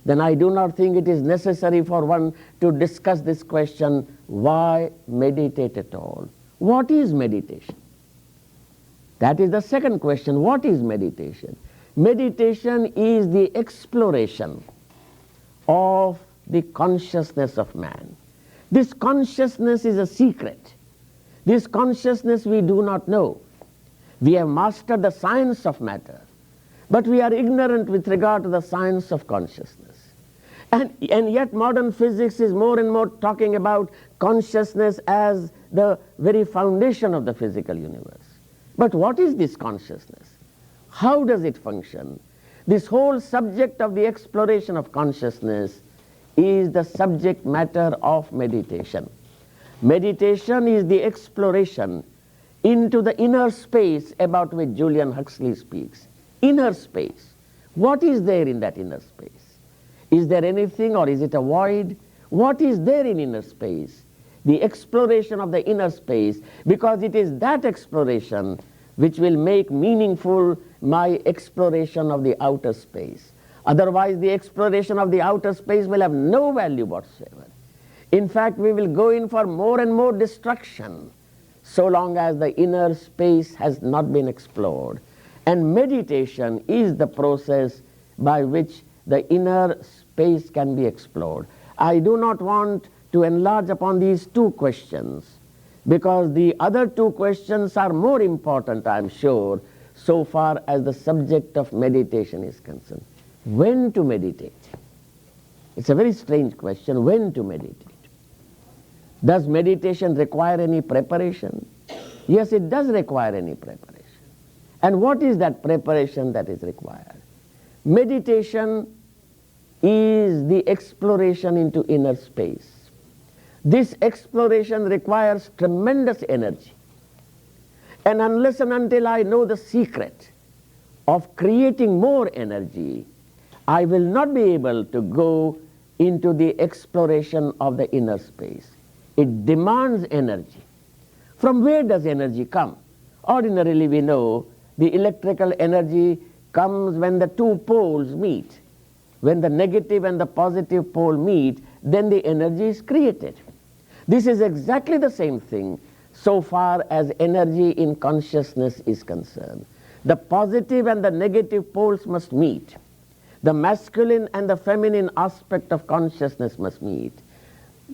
then I do not think it is necessary for one to discuss this question, why meditate at all? What is meditation? That is the second question. What is meditation? Meditation is the exploration of the consciousness of man. This consciousness is a secret. This consciousness we do not know. We have mastered the science of matter, but we are ignorant with regard to the science of consciousness. And yet modern physics is more and more talking about consciousness as the very foundation of the physical universe. But what is this consciousness? How does it function? This whole subject of the exploration of consciousness is the subject matter of meditation. Meditation is the exploration into the inner space about which Julian Huxley speaks. Inner space. What is there in that inner space? Is there anything, or is it a void? What is there in inner space? The exploration of the inner space, because it is that exploration which will make meaningful my exploration of the outer space. Otherwise, the exploration of the outer space will have no value whatsoever. In fact, we will go in for more and more destruction so long as the inner space has not been explored. And meditation is the process by which the inner space can be explored. I do not want to enlarge upon these two questions, because the other two questions are more important, I am sure, so far as the subject of meditation is concerned. When to meditate? It's a very strange question. When to meditate? Does meditation require any preparation? Yes, it does require any preparation. And what is that preparation that is required? Meditation is the exploration into inner space. This exploration requires tremendous energy. And unless and until I know the secret of creating more energy, I will not be able to go into the exploration of the inner space. It demands energy. From where does energy come? Ordinarily we know the electrical energy comes when the two poles meet. When the negative and the positive pole meet, then the energy is created. This is exactly the same thing so far as energy in consciousness is concerned. The positive and the negative poles must meet. The masculine and the feminine aspect of consciousness must meet.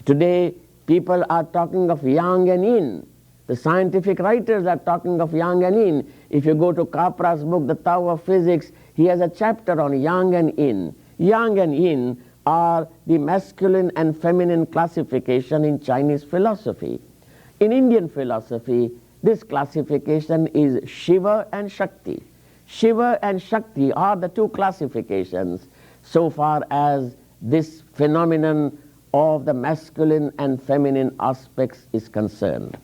Today, people are talking of yang and yin. The scientific writers are talking of yang and yin. If you go to Capra's book, The Tao of Physics, he has a chapter on yang and yin. Yang and yin are the masculine and feminine classification in Chinese philosophy. In Indian philosophy, this classification is Shiva and Shakti. Shiva and Shakti are the two classifications so far as this phenomenon of the masculine and feminine aspects is concerned.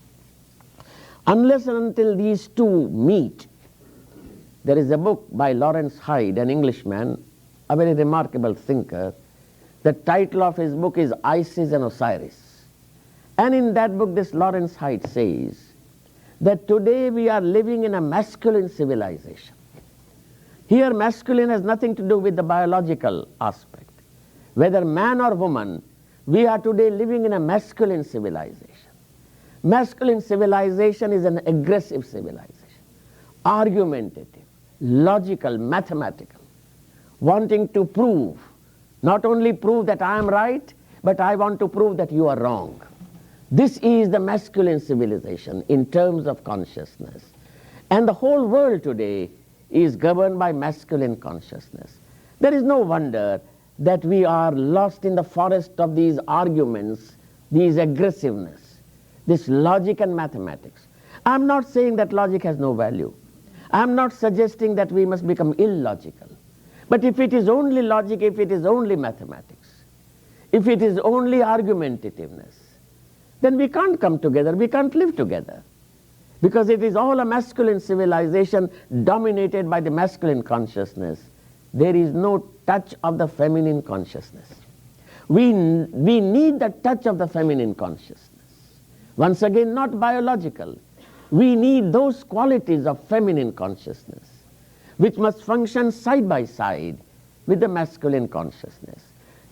Unless and until these two meet, there is a book by Lawrence Hyde, an Englishman, a very remarkable thinker. The title of his book is Isis and Osiris. And in that book, this Lawrence Hyde says that today we are living in a masculine civilization. Here, masculine has nothing to do with the biological aspect. Whether man or woman, we are today living in a masculine civilization. Masculine civilization is an aggressive civilization, argumentative, logical, mathematical, wanting to prove, not only prove that I am right, but I want to prove that you are wrong. This is the masculine civilization in terms of consciousness. And the whole world today is governed by masculine consciousness. There is no wonder that we are lost in the forest of these arguments, these aggressiveness, this logic and mathematics. I'm not saying that logic has no value. I'm not suggesting that we must become illogical. But if it is only logic, if it is only mathematics, if it is only argumentativeness, then we can't come together, we can't live together. Because it is all a masculine civilization dominated by the masculine consciousness. There is no touch of the feminine consciousness. We need the touch of the feminine consciousness. Once again, not biological. We need those qualities of feminine consciousness which must function side by side with the masculine consciousness.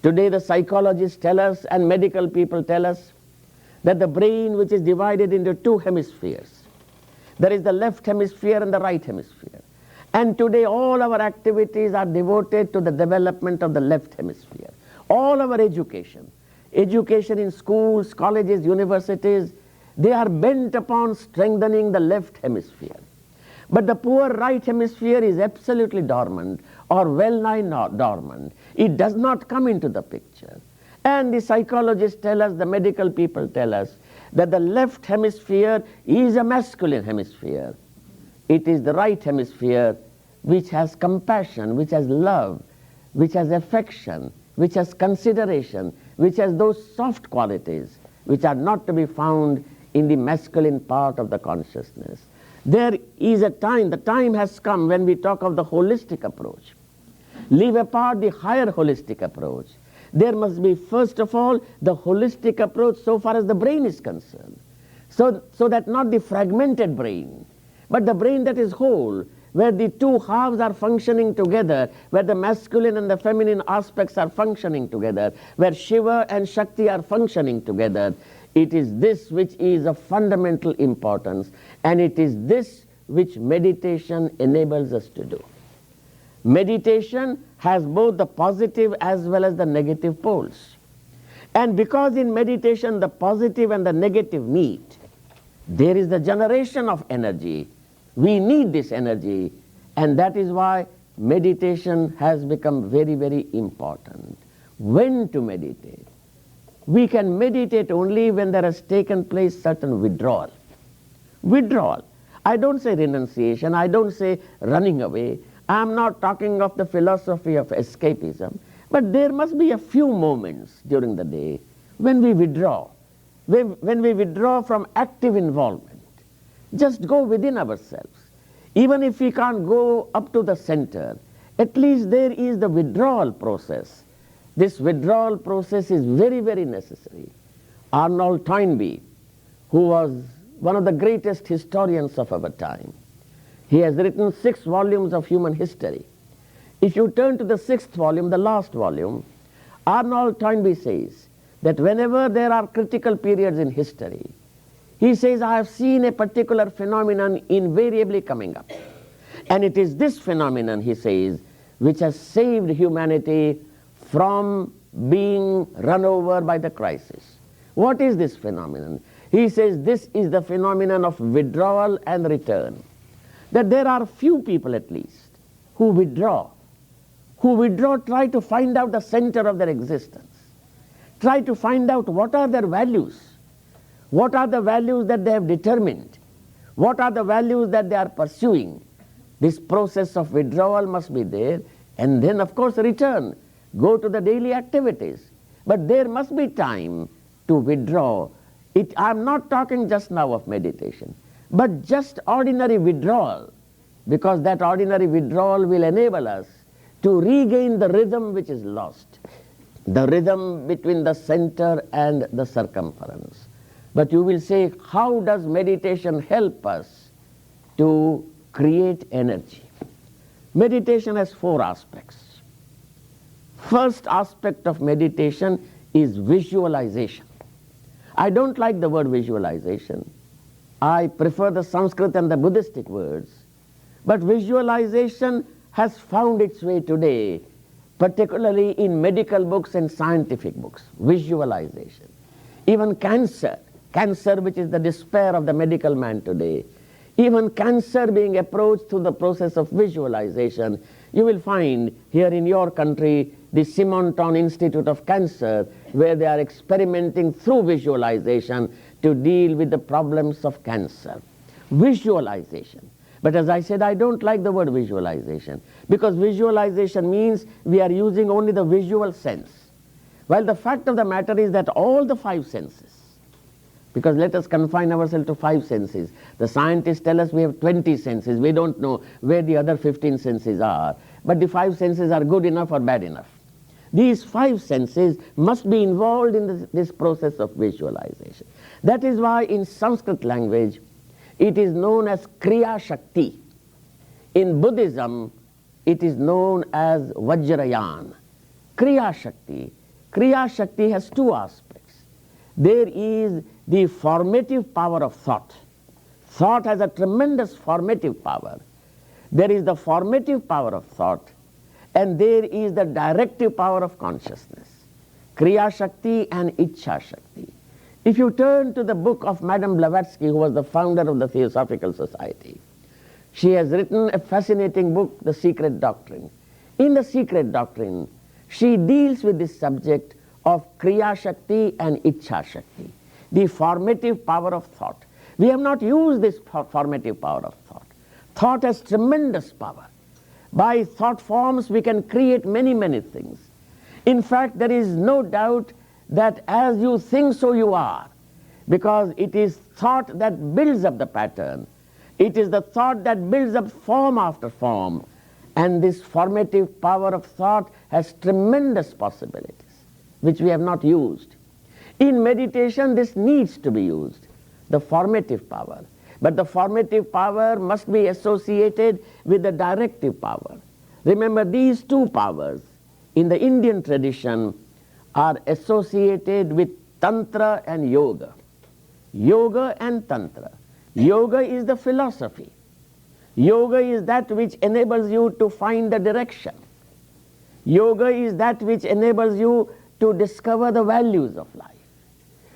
Today the psychologists tell us and medical people tell us that the brain, which is divided into two hemispheres, there is the left hemisphere and the right hemisphere. And today all our activities are devoted to the development of the left hemisphere. All our education in schools, colleges, universities, they are bent upon strengthening the left hemisphere. But the poor right hemisphere is absolutely dormant, or well-nigh dormant. It does not come into the picture. And the psychologists tell us, the medical people tell us, that the left hemisphere is a masculine hemisphere. It is the right hemisphere which has compassion, which has love, which has affection, which has consideration, which has those soft qualities which are not to be found in the masculine part of the consciousness. There is a time, the time has come when we talk of the holistic approach. Leave apart the higher holistic approach. There must be, first of all, the holistic approach so far as the brain is concerned. So that not the fragmented brain, but the brain that is whole, where the two halves are functioning together, where the masculine and the feminine aspects are functioning together, where Shiva and Shakti are functioning together. It is this which is of fundamental importance, and it is this which meditation enables us to do. Meditation has both the positive as well as the negative poles. And because in meditation the positive and the negative meet, there is the generation of energy. We need this energy, and that is why meditation has become very, very important. When to meditate? We can meditate only when there has taken place certain withdrawal. Withdrawal. I don't say renunciation, I don't say running away. I am not talking of the philosophy of escapism, but there must be a few moments during the day when we withdraw. When we withdraw from active involvement. Just go within ourselves. Even if we can't go up to the center, at least there is the withdrawal process. This withdrawal process is very, very necessary. Arnold Toynbee, who was one of the greatest historians of our time, he has written 6 volumes of human history. If you turn to the 6th volume, the last volume, Arnold Toynbee says that whenever there are critical periods in history, he says, I have seen a particular phenomenon invariably coming up. And it is this phenomenon, he says, which has saved humanity from being run over by the crisis. What is this phenomenon? He says this is the phenomenon of withdrawal and return. That there are few people at least who withdraw, try to find out the center of their existence, try to find out what are their values. What are the values that they have determined? What are the values that they are pursuing? This process of withdrawal must be there, and then of course return. Go to the daily activities. But there must be time to withdraw. I am not talking just now of meditation, but just ordinary withdrawal, because that ordinary withdrawal will enable us to regain the rhythm which is lost, the rhythm between the center and the circumference. But you will say, how does meditation help us to create energy? Meditation has 4 aspects. First aspect of meditation is visualization. I don't like the word visualization. I prefer the Sanskrit and the Buddhistic words. But visualization has found its way today, particularly in medical books and scientific books. Visualization. Even cancer, which is the despair of the medical man today, even cancer being approached through the process of visualization. You will find here in your country the Simonton Institute of Cancer, where they are experimenting through visualization to deal with the problems of cancer. Visualization. But as I said, I don't like the word visualization, because visualization means we are using only the visual sense. While the fact of the matter is that all the 5 senses, because let us confine ourselves to 5 senses. The scientists tell us we have 20 senses. We don't know where the other 15 senses are. But the 5 senses are good enough or bad enough. These 5 senses must be involved in this process of visualization. That is why in Sanskrit language it is known as Kriya Shakti. In Buddhism it is known as Vajrayan. Kriya Shakti. Kriya Shakti has 2 aspects. there is the formative power of thought. Thought has a tremendous formative power. There is the formative power of thought, and there is the directive power of consciousness, Kriya Shakti and Ichha Shakti. If you turn to the book of Madame Blavatsky, who was the founder of the Theosophical Society, she has written a fascinating book, The Secret Doctrine. In The Secret Doctrine, she deals with this subject of Kriya Shakti and Ichha Shakti, the formative power of thought. We have not used this formative power of thought. Thought has tremendous power. By thought forms we can create many, many things. In fact, there is no doubt that as you think, so you are, because it is thought that builds up the pattern. It is the thought that builds up form after form, and this formative power of thought has tremendous possibilities, which we have not used. In meditation, this needs to be used, the formative power. But the formative power must be associated with the directive power. Remember, these two powers in the Indian tradition are associated with Tantra and Yoga. Yoga and Tantra. Yoga is the philosophy. Yoga is that which enables you to find the direction. Yoga is that which enables you to discover the values of life.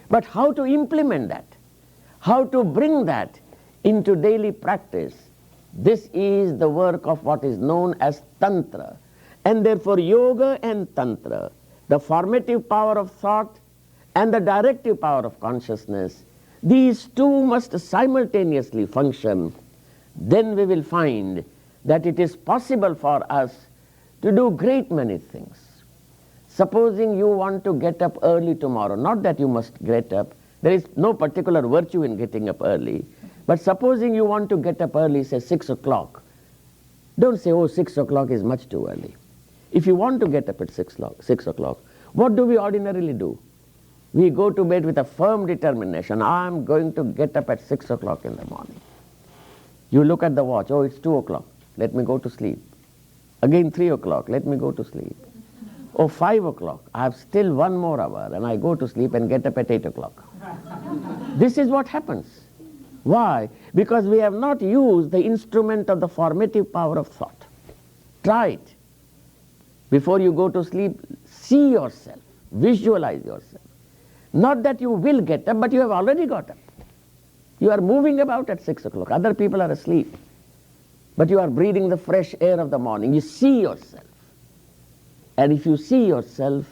But how to implement that? How to bring that into daily practice? This is the work of what is known as Tantra. And therefore Yoga and Tantra, the formative power of thought and the directive power of consciousness, these two must simultaneously function. Then we will find that it is possible for us to do great many things. Supposing you want to get up early tomorrow, not that you must get up, there is no particular virtue in getting up early, but supposing you want to get up early, say 6 o'clock, don't say, oh, 6 o'clock is much too early. If you want to get up at 6 o'clock, what do we ordinarily do? We go to bed with a firm determination. I'm going to get up at 6 o'clock in the morning. You look at the watch, oh, it's 2 o'clock, let me go to sleep. Again 3 o'clock, let me go to sleep. Oh, 5 o'clock, I have still 1 more hour, and I go to sleep and get up at 8 o'clock. This is what happens. Why? Because we have not used the instrument of the formative power of thought. Try it. Before you go to sleep, see yourself, visualize yourself. Not that you will get up, but you have already got up. You are moving about at 6 o'clock. Other people are asleep. But you are breathing the fresh air of the morning. You see yourself. And if you see yourself,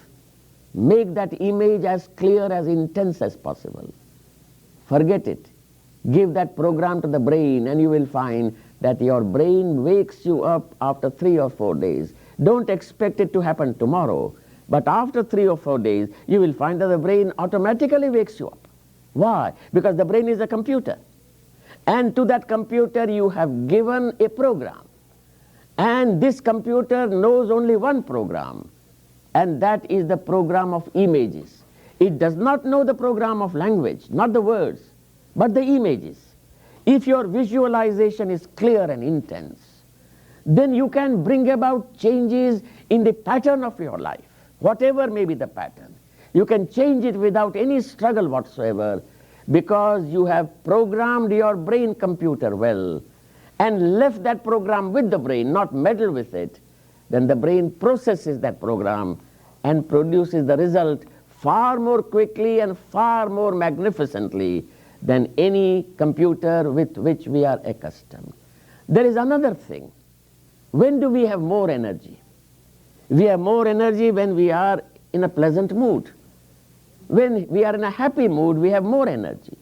make that image as clear, as intense as possible. Forget it. Give that program to the brain, and you will find that your brain wakes you up after 3 or 4 days. Don't expect it to happen tomorrow, but after 3 or 4 days, you will find that the brain automatically wakes you up. Why? Because the brain is a computer. And to that computer you have given a program. And this computer knows only one program, and that is the program of images. It does not know the program of language, not the words, but the images. If your visualization is clear and intense, then you can bring about changes in the pattern of your life, whatever may be the pattern. You can change it without any struggle whatsoever, because you have programmed your brain computer well and left that program with the brain, not meddle with it. Then the brain processes that program and produces the result far more quickly and far more magnificently than any computer with which we are accustomed. There is another thing. When do we have more energy? We have more energy when we are in a pleasant mood. When we are in a happy mood, we have more energy.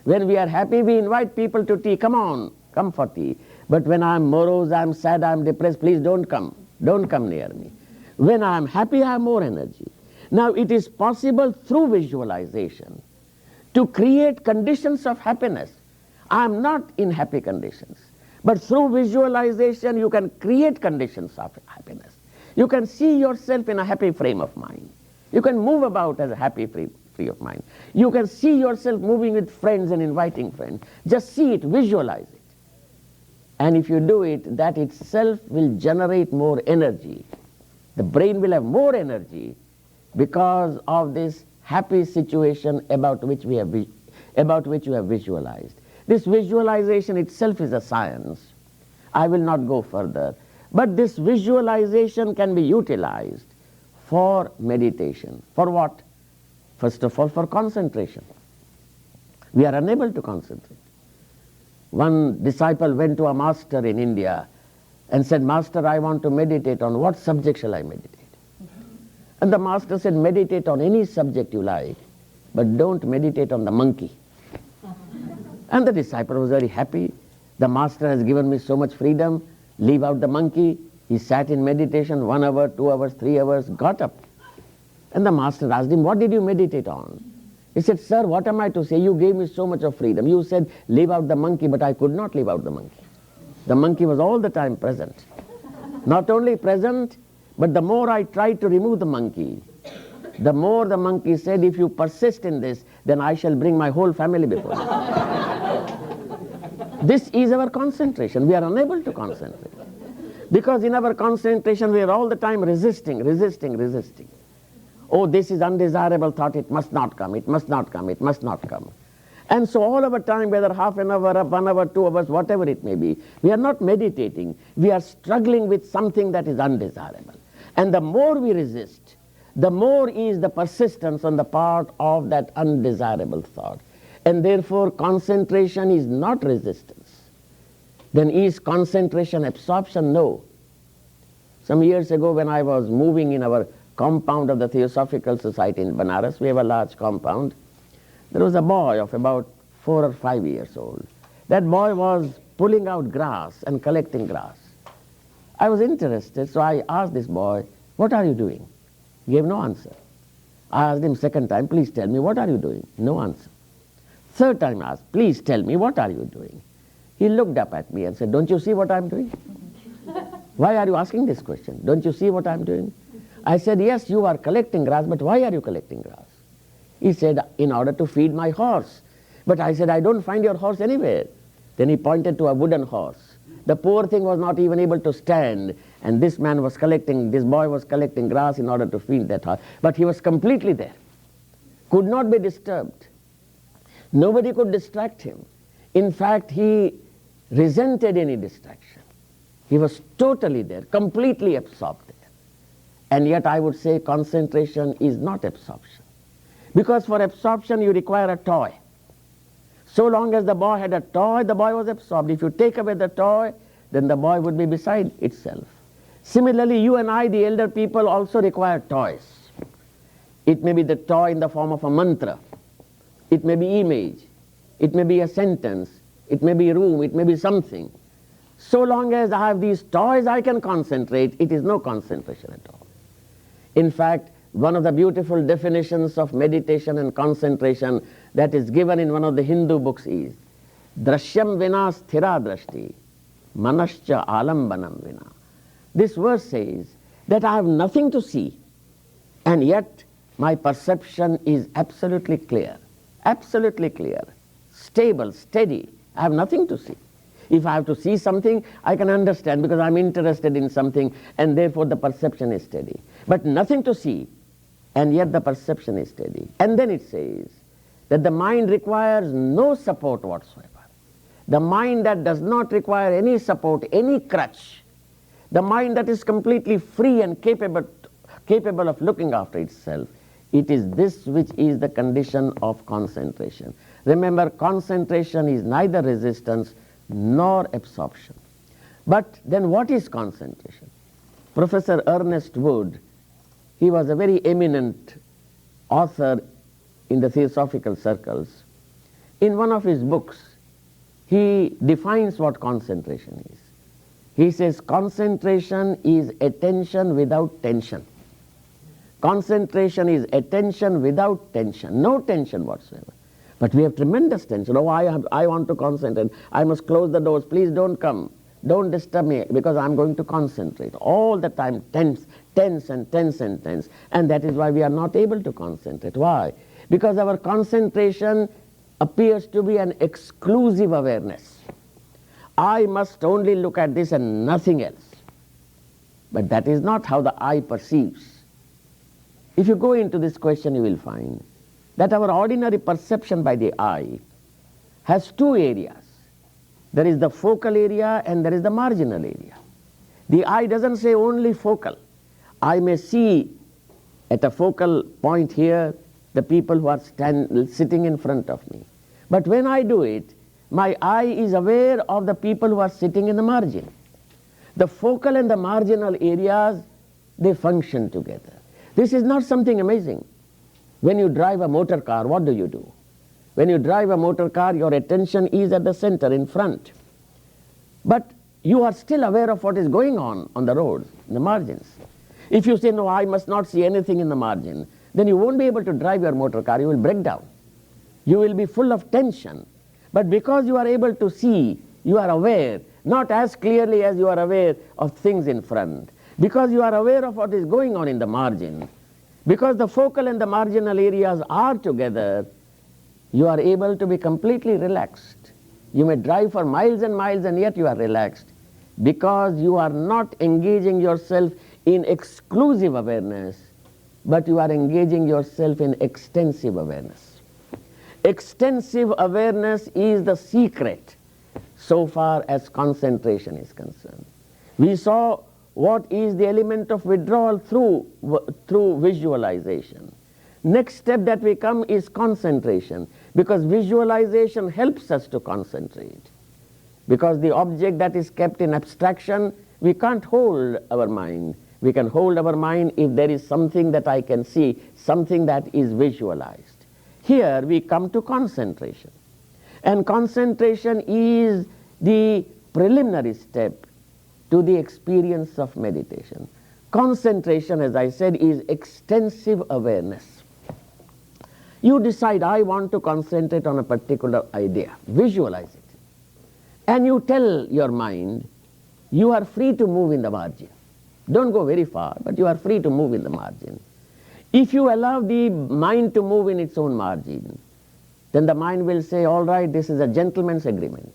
When we are happy, we invite people to tea. Come on, come for tea. But when I'm morose, I'm sad, I'm depressed, please don't come. Don't come near me. When I'm happy, I have more energy. Now, it is possible through visualization to create conditions of happiness. I'm not in happy conditions, but through visualization, you can create conditions of happiness. You can see yourself in a happy frame of mind. You can move about as a happy free of mind. You can see yourself moving with friends and inviting friends. Just see it, visualize it. And if you do it, that itself will generate more energy. The brain will have more energy because of this happy situation about which you have visualized. This visualization itself is a science. I will not go further. But this visualization can be utilized for meditation. For what? First of all, for concentration. We are unable to concentrate. One disciple went to a master in India and said, "Master, I want to meditate. On what subject shall I meditate?" And the master said, "Meditate on any subject you like, but don't meditate on the monkey." And the disciple was very happy. The master has given me so much freedom. Leave out the monkey. He sat in meditation 1 hour, 2 hours, 3 hours, got up. And the master asked him, "What did you meditate on?" He said, "Sir, what am I to say? You gave me so much of freedom. You said, leave out the monkey, but I could not leave out the monkey. The monkey was all the time present. Not only present, but the more I tried to remove the monkey, the more the monkey said, if you persist in this, then I shall bring my whole family before you." This is our concentration. We are unable to concentrate. Because in our concentration, we are all the time resisting. Oh, this is undesirable thought, it must not come, it must not come, it must not come. And so all of our time, whether half an hour, 1 hour, 2 hours, whatever it may be, we are not meditating. We are struggling with something that is undesirable. And the more we resist, the more is the persistence on the part of that undesirable thought. And therefore, concentration is not resistance. Then is concentration absorption? No. Some years ago, when I was moving in our compound of the Theosophical Society in Banaras, we have a large compound, there was a boy of about 4 or 5 years old. That boy was pulling out grass and collecting grass. I was interested, so I asked this boy, "What are you doing?" He gave no answer. I asked him second time, "Please tell me, what are you doing?" No answer. Third time I asked, "Please tell me, what are you doing?" He looked up at me and said, "Don't you see what I'm doing?" "Why are you asking this question? Don't you see what I'm doing?" I said, "Yes, you are collecting grass, but why are you collecting grass?" He said, "In order to feed my horse." But I said, "I don't find your horse anywhere." Then he pointed to a wooden horse. The poor thing was not even able to stand, and this boy was collecting grass in order to feed that horse. But he was completely there, could not be disturbed. Nobody could distract him. In fact, he resented any distraction. He was totally there, completely absorbed there. And yet I would say concentration is not absorption. Because for absorption you require a toy. So long as the boy had a toy, the boy was absorbed. If you take away the toy, then the boy would be beside itself. Similarly, you and I, the elder people, also require toys. It may be the toy in the form of a mantra. It may be image. It may be a sentence. It may be room. It may be something. So long as I have these toys, I can concentrate. It is no concentration at all. In fact, one of the beautiful definitions of meditation and concentration that is given in one of the Hindu books is Drashyam vina sthira drashti, manascha alambanam vina. This verse says that I have nothing to see, and yet my perception is absolutely clear, stable, steady. I have nothing to see. If I have to see something, I can understand because I'm interested in something, and therefore the perception is steady. But nothing to see, and yet the perception is steady. And then it says that the mind requires no support whatsoever. The mind that does not require any support, any crutch, the mind that is completely free and capable of looking after itself, it is this which is the condition of concentration. Remember, concentration is neither resistance nor absorption. But then what is concentration? Professor Ernest Wood, he was a very eminent author in the theosophical circles. In one of his books, he defines what concentration is. He says concentration is attention without tension. Concentration is attention without tension, no tension whatsoever. But we have tremendous tension. Oh, I want to concentrate. I must close the doors. Please don't come. Don't disturb me because I'm going to concentrate. All the time tense. And that is why we are not able to concentrate. Why? Because our concentration appears to be an exclusive awareness. I must only look at this and nothing else. But that is not how the eye perceives. If you go into this question, you will find that our ordinary perception by the eye has two areas. There is the focal area and there is the marginal area. The eye doesn't say only focal. I may see at a focal point here the people who are sitting in front of me. But when I do it, my eye is aware of the people who are sitting in the margin. The focal and the marginal areas, they function together. This is not something amazing. When you drive a motor car, what do? When you drive a motor car, your attention is at the center, in front. But you are still aware of what is going on the road, in the margins. If you say, no, I must not see anything in the margin, then you won't be able to drive your motor car, you will break down. You will be full of tension. But because you are able to see, you are aware, not as clearly as you are aware of things in front. Because you are aware of what is going on in the margin, because the focal and the marginal areas are together, you are able to be completely relaxed. You may drive for miles and miles and yet you are relaxed, because you are not engaging yourself in exclusive awareness, but you are engaging yourself in extensive awareness. Extensive awareness is the secret so far as concentration is concerned. We saw what is the element of withdrawal through visualization. Next step that we come is concentration, because visualization helps us to concentrate. Because the object that is kept in abstraction, we can't hold our mind. We can hold our mind if there is something that I can see, something that is visualized. Here we come to concentration. And concentration is the preliminary step to the experience of meditation. Concentration, as I said, is extensive awareness. You decide, I want to concentrate on a particular idea. Visualize it. And you tell your mind, you are free to move in the margin. Don't go very far, but you are free to move in the margin. If you allow the mind to move in its own margin, then the mind will say, all right, this is a gentleman's agreement.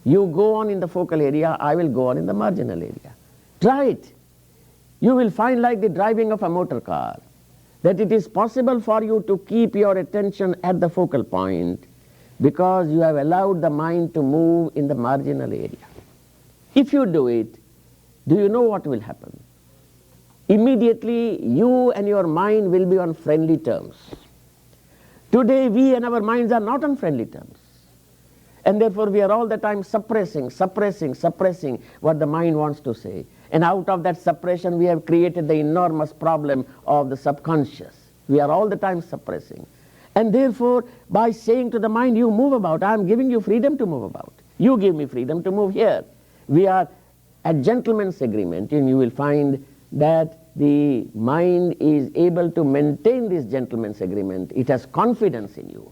You go on in the focal area, I will go on in the marginal area. Try it. You will find, like the driving of a motor car, that it is possible for you to keep your attention at the focal point because you have allowed the mind to move in the marginal area. If you do it, do you know what will happen? Immediately, you and your mind will be on friendly terms. Today, we and our minds are not on friendly terms. And therefore, we are all the time suppressing what the mind wants to say. And out of that suppression, we have created the enormous problem of the subconscious. We are all the time suppressing. And therefore, by saying to the mind, you move about, I am giving you freedom to move about. You give me freedom to move here. We are at gentleman's agreement, and you will find that the mind is able to maintain this gentleman's agreement. It has confidence in you.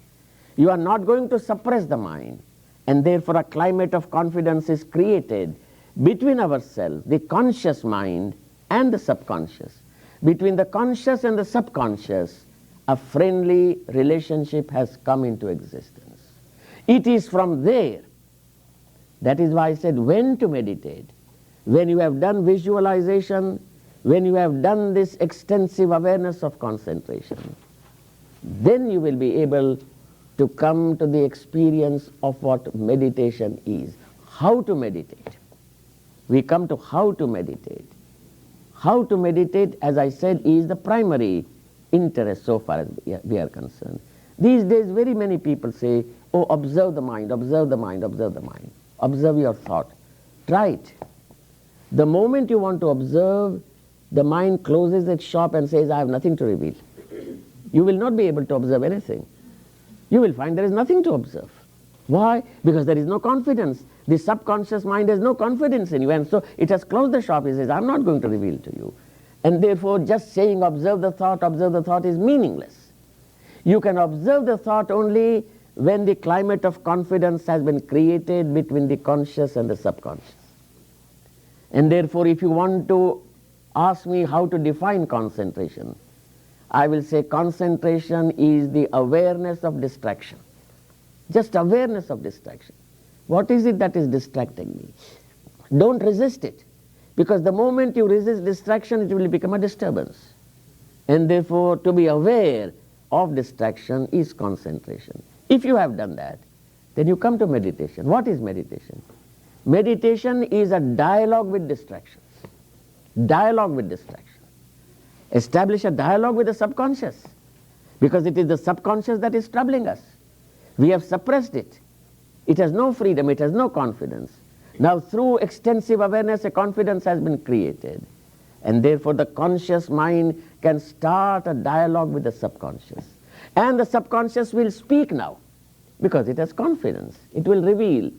You are not going to suppress the mind. And therefore, a climate of confidence is created between ourselves, the conscious mind and the subconscious. Between the conscious and the subconscious, a friendly relationship has come into existence. It is from there. That is why I said when to meditate. When you have done visualization, when you have done this extensive awareness of concentration, then you will be able to come to the experience of what meditation is. How to meditate. We come to how to meditate. How to meditate, as I said, is the primary interest so far as we are concerned. These days, very many people say, oh, observe the mind, observe the mind, observe the mind. Observe your thought. Try it. The moment you want to observe, the mind closes its shop and says, I have nothing to reveal. You will not be able to observe anything. You will find there is nothing to observe. Why? Because there is no confidence. The subconscious mind has no confidence in you, and so it has closed the shop. It says, I'm not going to reveal to you. And therefore, just saying observe the thought is meaningless. You can observe the thought only when the climate of confidence has been created between the conscious and the subconscious. And therefore, if you want to ask me how to define concentration, I will say concentration is the awareness of distraction. Just awareness of distraction. What is it that is distracting me? Don't resist it. Because the moment you resist distraction, it will become a disturbance. And therefore, to be aware of distraction is concentration. If you have done that, then you come to meditation. What is meditation? Meditation is a dialogue with distractions. Dialogue with distractions. Establish a dialogue with the subconscious, because it is the subconscious that is troubling us. We have suppressed it. It has no freedom, it has no confidence. Now through extensive awareness, a confidence has been created. And therefore the conscious mind can start a dialogue with the subconscious. And the subconscious will speak now, because it has confidence. It will reveal.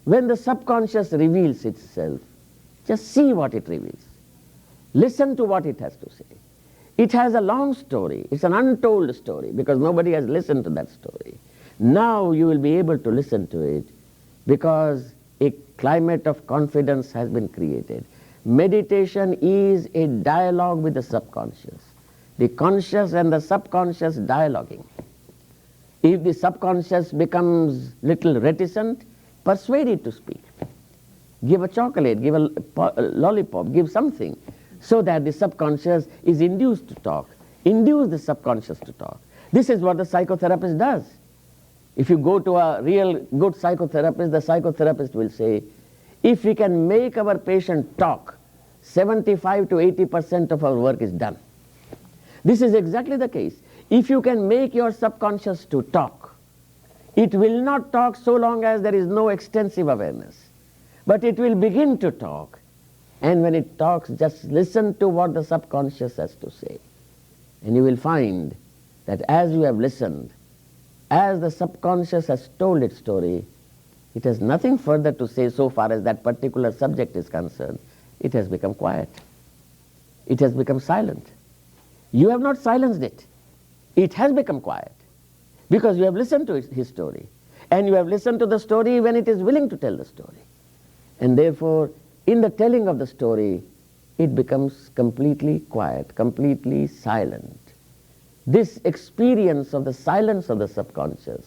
When the subconscious reveals itself, just see what it reveals. Listen to what it has to say. It has a long story. It's an untold story, because nobody has listened to that story. Now you will be able to listen to it, because a climate of confidence has been created. Meditation is a dialogue with the subconscious. The conscious and the subconscious dialoguing. If the subconscious becomes little reticent, persuade it to speak. Give a chocolate, give a lollipop, give something, so that the subconscious is induced to talk. Induce the subconscious to talk. This is what the psychotherapist does. If you go to a real good psychotherapist, the psychotherapist will say, if we can make our patient talk, 75 to 80% of our work is done. This is exactly the case. If you can make your subconscious to talk, it will not talk so long as there is no extensive awareness. But it will begin to talk. And when it talks, just listen to what the subconscious has to say. And you will find that as you have listened, as the subconscious has told its story, it has nothing further to say so far as that particular subject is concerned. It has become quiet. It has become silent. You have not silenced it. It has become quiet, because you have listened to his story. And you have listened to the story when it is willing to tell the story. And therefore, in the telling of the story, it becomes completely quiet, completely silent. This experience of the silence of the subconscious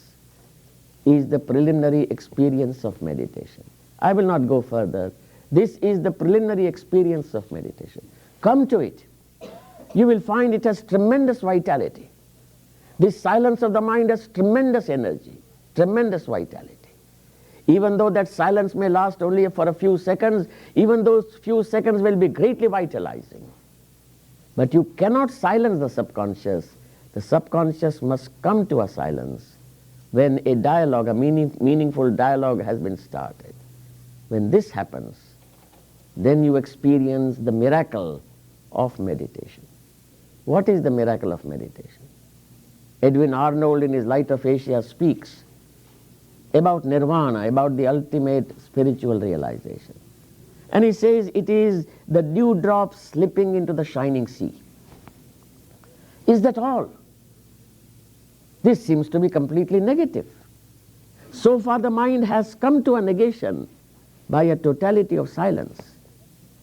is the preliminary experience of meditation. I will not go further. This is the preliminary experience of meditation. Come to it. You will find it has tremendous vitality. This silence of the mind has tremendous energy, tremendous vitality. Even though that silence may last only for a few seconds, even those few seconds will be greatly vitalizing. But you cannot silence the subconscious. The subconscious must come to a silence when a dialogue, a meaningful dialogue has been started. When this happens, then you experience the miracle of meditation. What is the miracle of meditation? Edwin Arnold in his Light of Asia speaks about nirvana, about the ultimate spiritual realization. And he says it is the dewdrop slipping into the shining sea. Is that all? This seems to be completely negative. So far the mind has come to a negation by a totality of silence.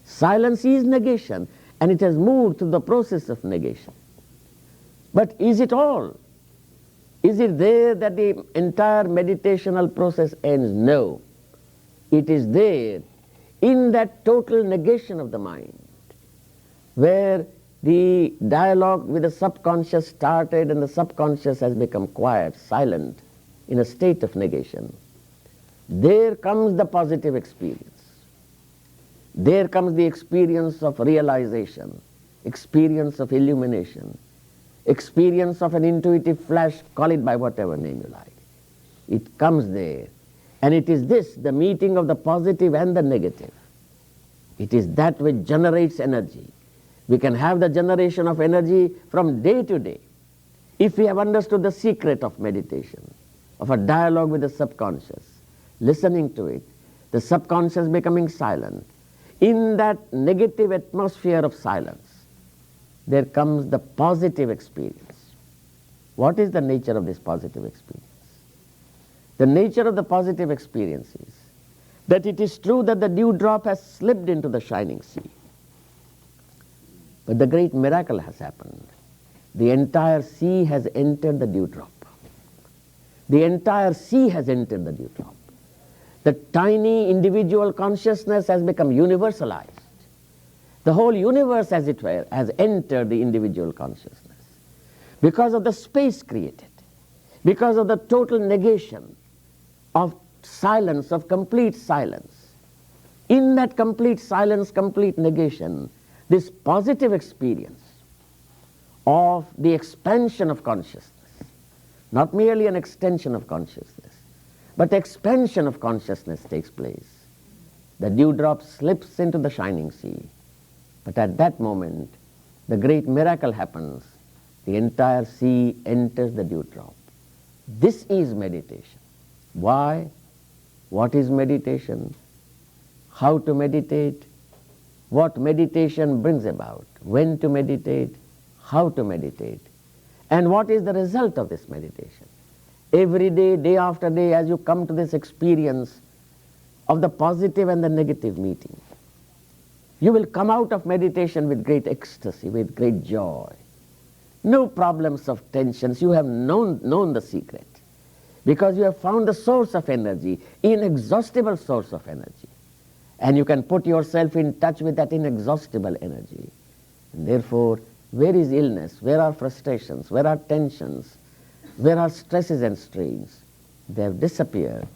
Silence is negation, and it has moved through the process of negation. But is it all? Is it there that the entire meditational process ends? No. It is there in that total negation of the mind, where the dialogue with the subconscious started and the subconscious has become quiet, silent, in a state of negation. There comes the positive experience. There comes the experience of realization, experience of illumination, experience of an intuitive flash, call it by whatever name you like. It comes there. And it is this, the meeting of the positive and the negative. It is that which generates energy. We can have the generation of energy from day to day. If we have understood the secret of meditation, of a dialogue with the subconscious, listening to it, the subconscious becoming silent, in that negative atmosphere of silence, there comes the positive experience. What is the nature of this positive experience? The nature of the positive experience is that it is true that the dewdrop has slipped into the shining sea. But the great miracle has happened. The entire sea has entered the dewdrop. The entire sea has entered the dewdrop. The tiny individual consciousness has become universalized. The whole universe, as it were, has entered the individual consciousness. because of the space created, because of the total negation of silence, of complete silence. In that complete silence, complete negation, this positive experience of the expansion of consciousness, not merely an extension of consciousness, but expansion of consciousness takes place. The dewdrop slips into the shining sea, but at that moment, the great miracle happens. The entire sea enters the dewdrop. This is meditation. Why? What is meditation? How to meditate? What meditation brings about? When to meditate? How to meditate? And what is the result of this meditation? Every day, day after day, as you come to this experience of the positive and the negative meeting, you will come out of meditation with great ecstasy, with great joy. No problems of tensions. You have known the secret, because you have found the source of energy, inexhaustible source of energy. And you can put yourself in touch with that inexhaustible energy. And therefore, where is illness? Where are frustrations? Where are tensions? Where are stresses and strains? They have disappeared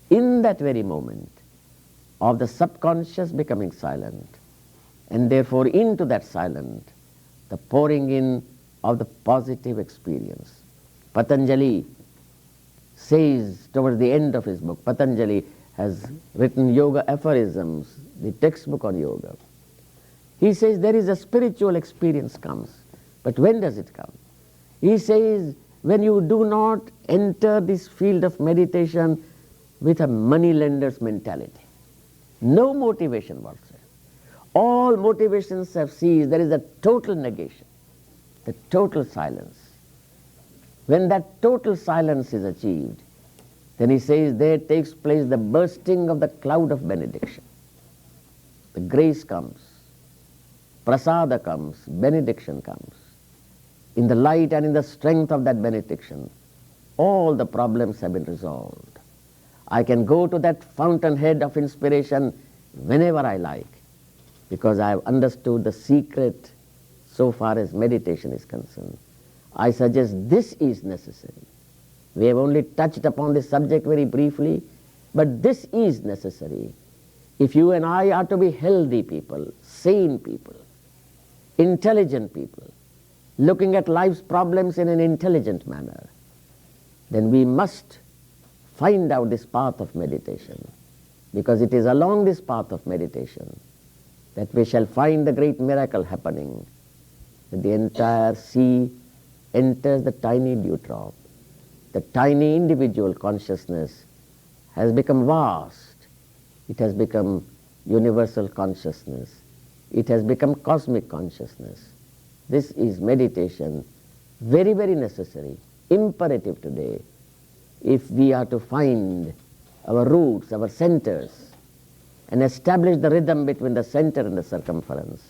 in that very moment of the subconscious becoming silent. And therefore, into that silent, the pouring in of the positive experience. Patanjali says towards the end of his book, Patanjali has written Yoga Aphorisms, the textbook on yoga. He says there is a spiritual experience comes, but when does it come? He says when you do not enter this field of meditation with a money-lender's mentality. No motivation whatsoever. All motivations have ceased. There is a total negation, the total silence. When that total silence is achieved, then he says there takes place the bursting of the cloud of benediction. The grace comes, prasada comes, benediction comes. In the light and in the strength of that benediction, all the problems have been resolved. I can go to that fountainhead of inspiration whenever I like, because I have understood the secret so far as meditation is concerned. I suggest this is necessary. We have only touched upon this subject very briefly, but this is necessary. If you and I are to be healthy people, sane people, intelligent people, looking at life's problems in an intelligent manner, then we must find out this path of meditation, because it is along this path of meditation that we shall find the great miracle happening, that the entire sea enters the tiny dewdrop. The tiny individual consciousness has become vast. It has become universal consciousness. It has become cosmic consciousness. This is meditation, very, very necessary, imperative today, if we are to find our roots, our centers, and establish the rhythm between the center and the circumference.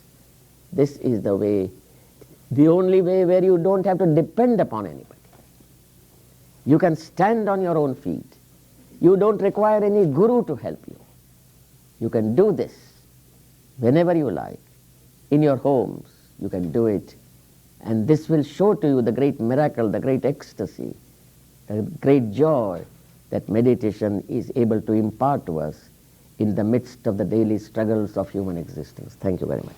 This is the way, the only way where you don't have to depend upon anybody. You can stand on your own feet. You don't require any guru to help you. You can do this whenever you like. In your homes, you can do it. And this will show to you the great miracle, the great ecstasy, the great joy that meditation is able to impart to us in the midst of the daily struggles of human existence. Thank you very much.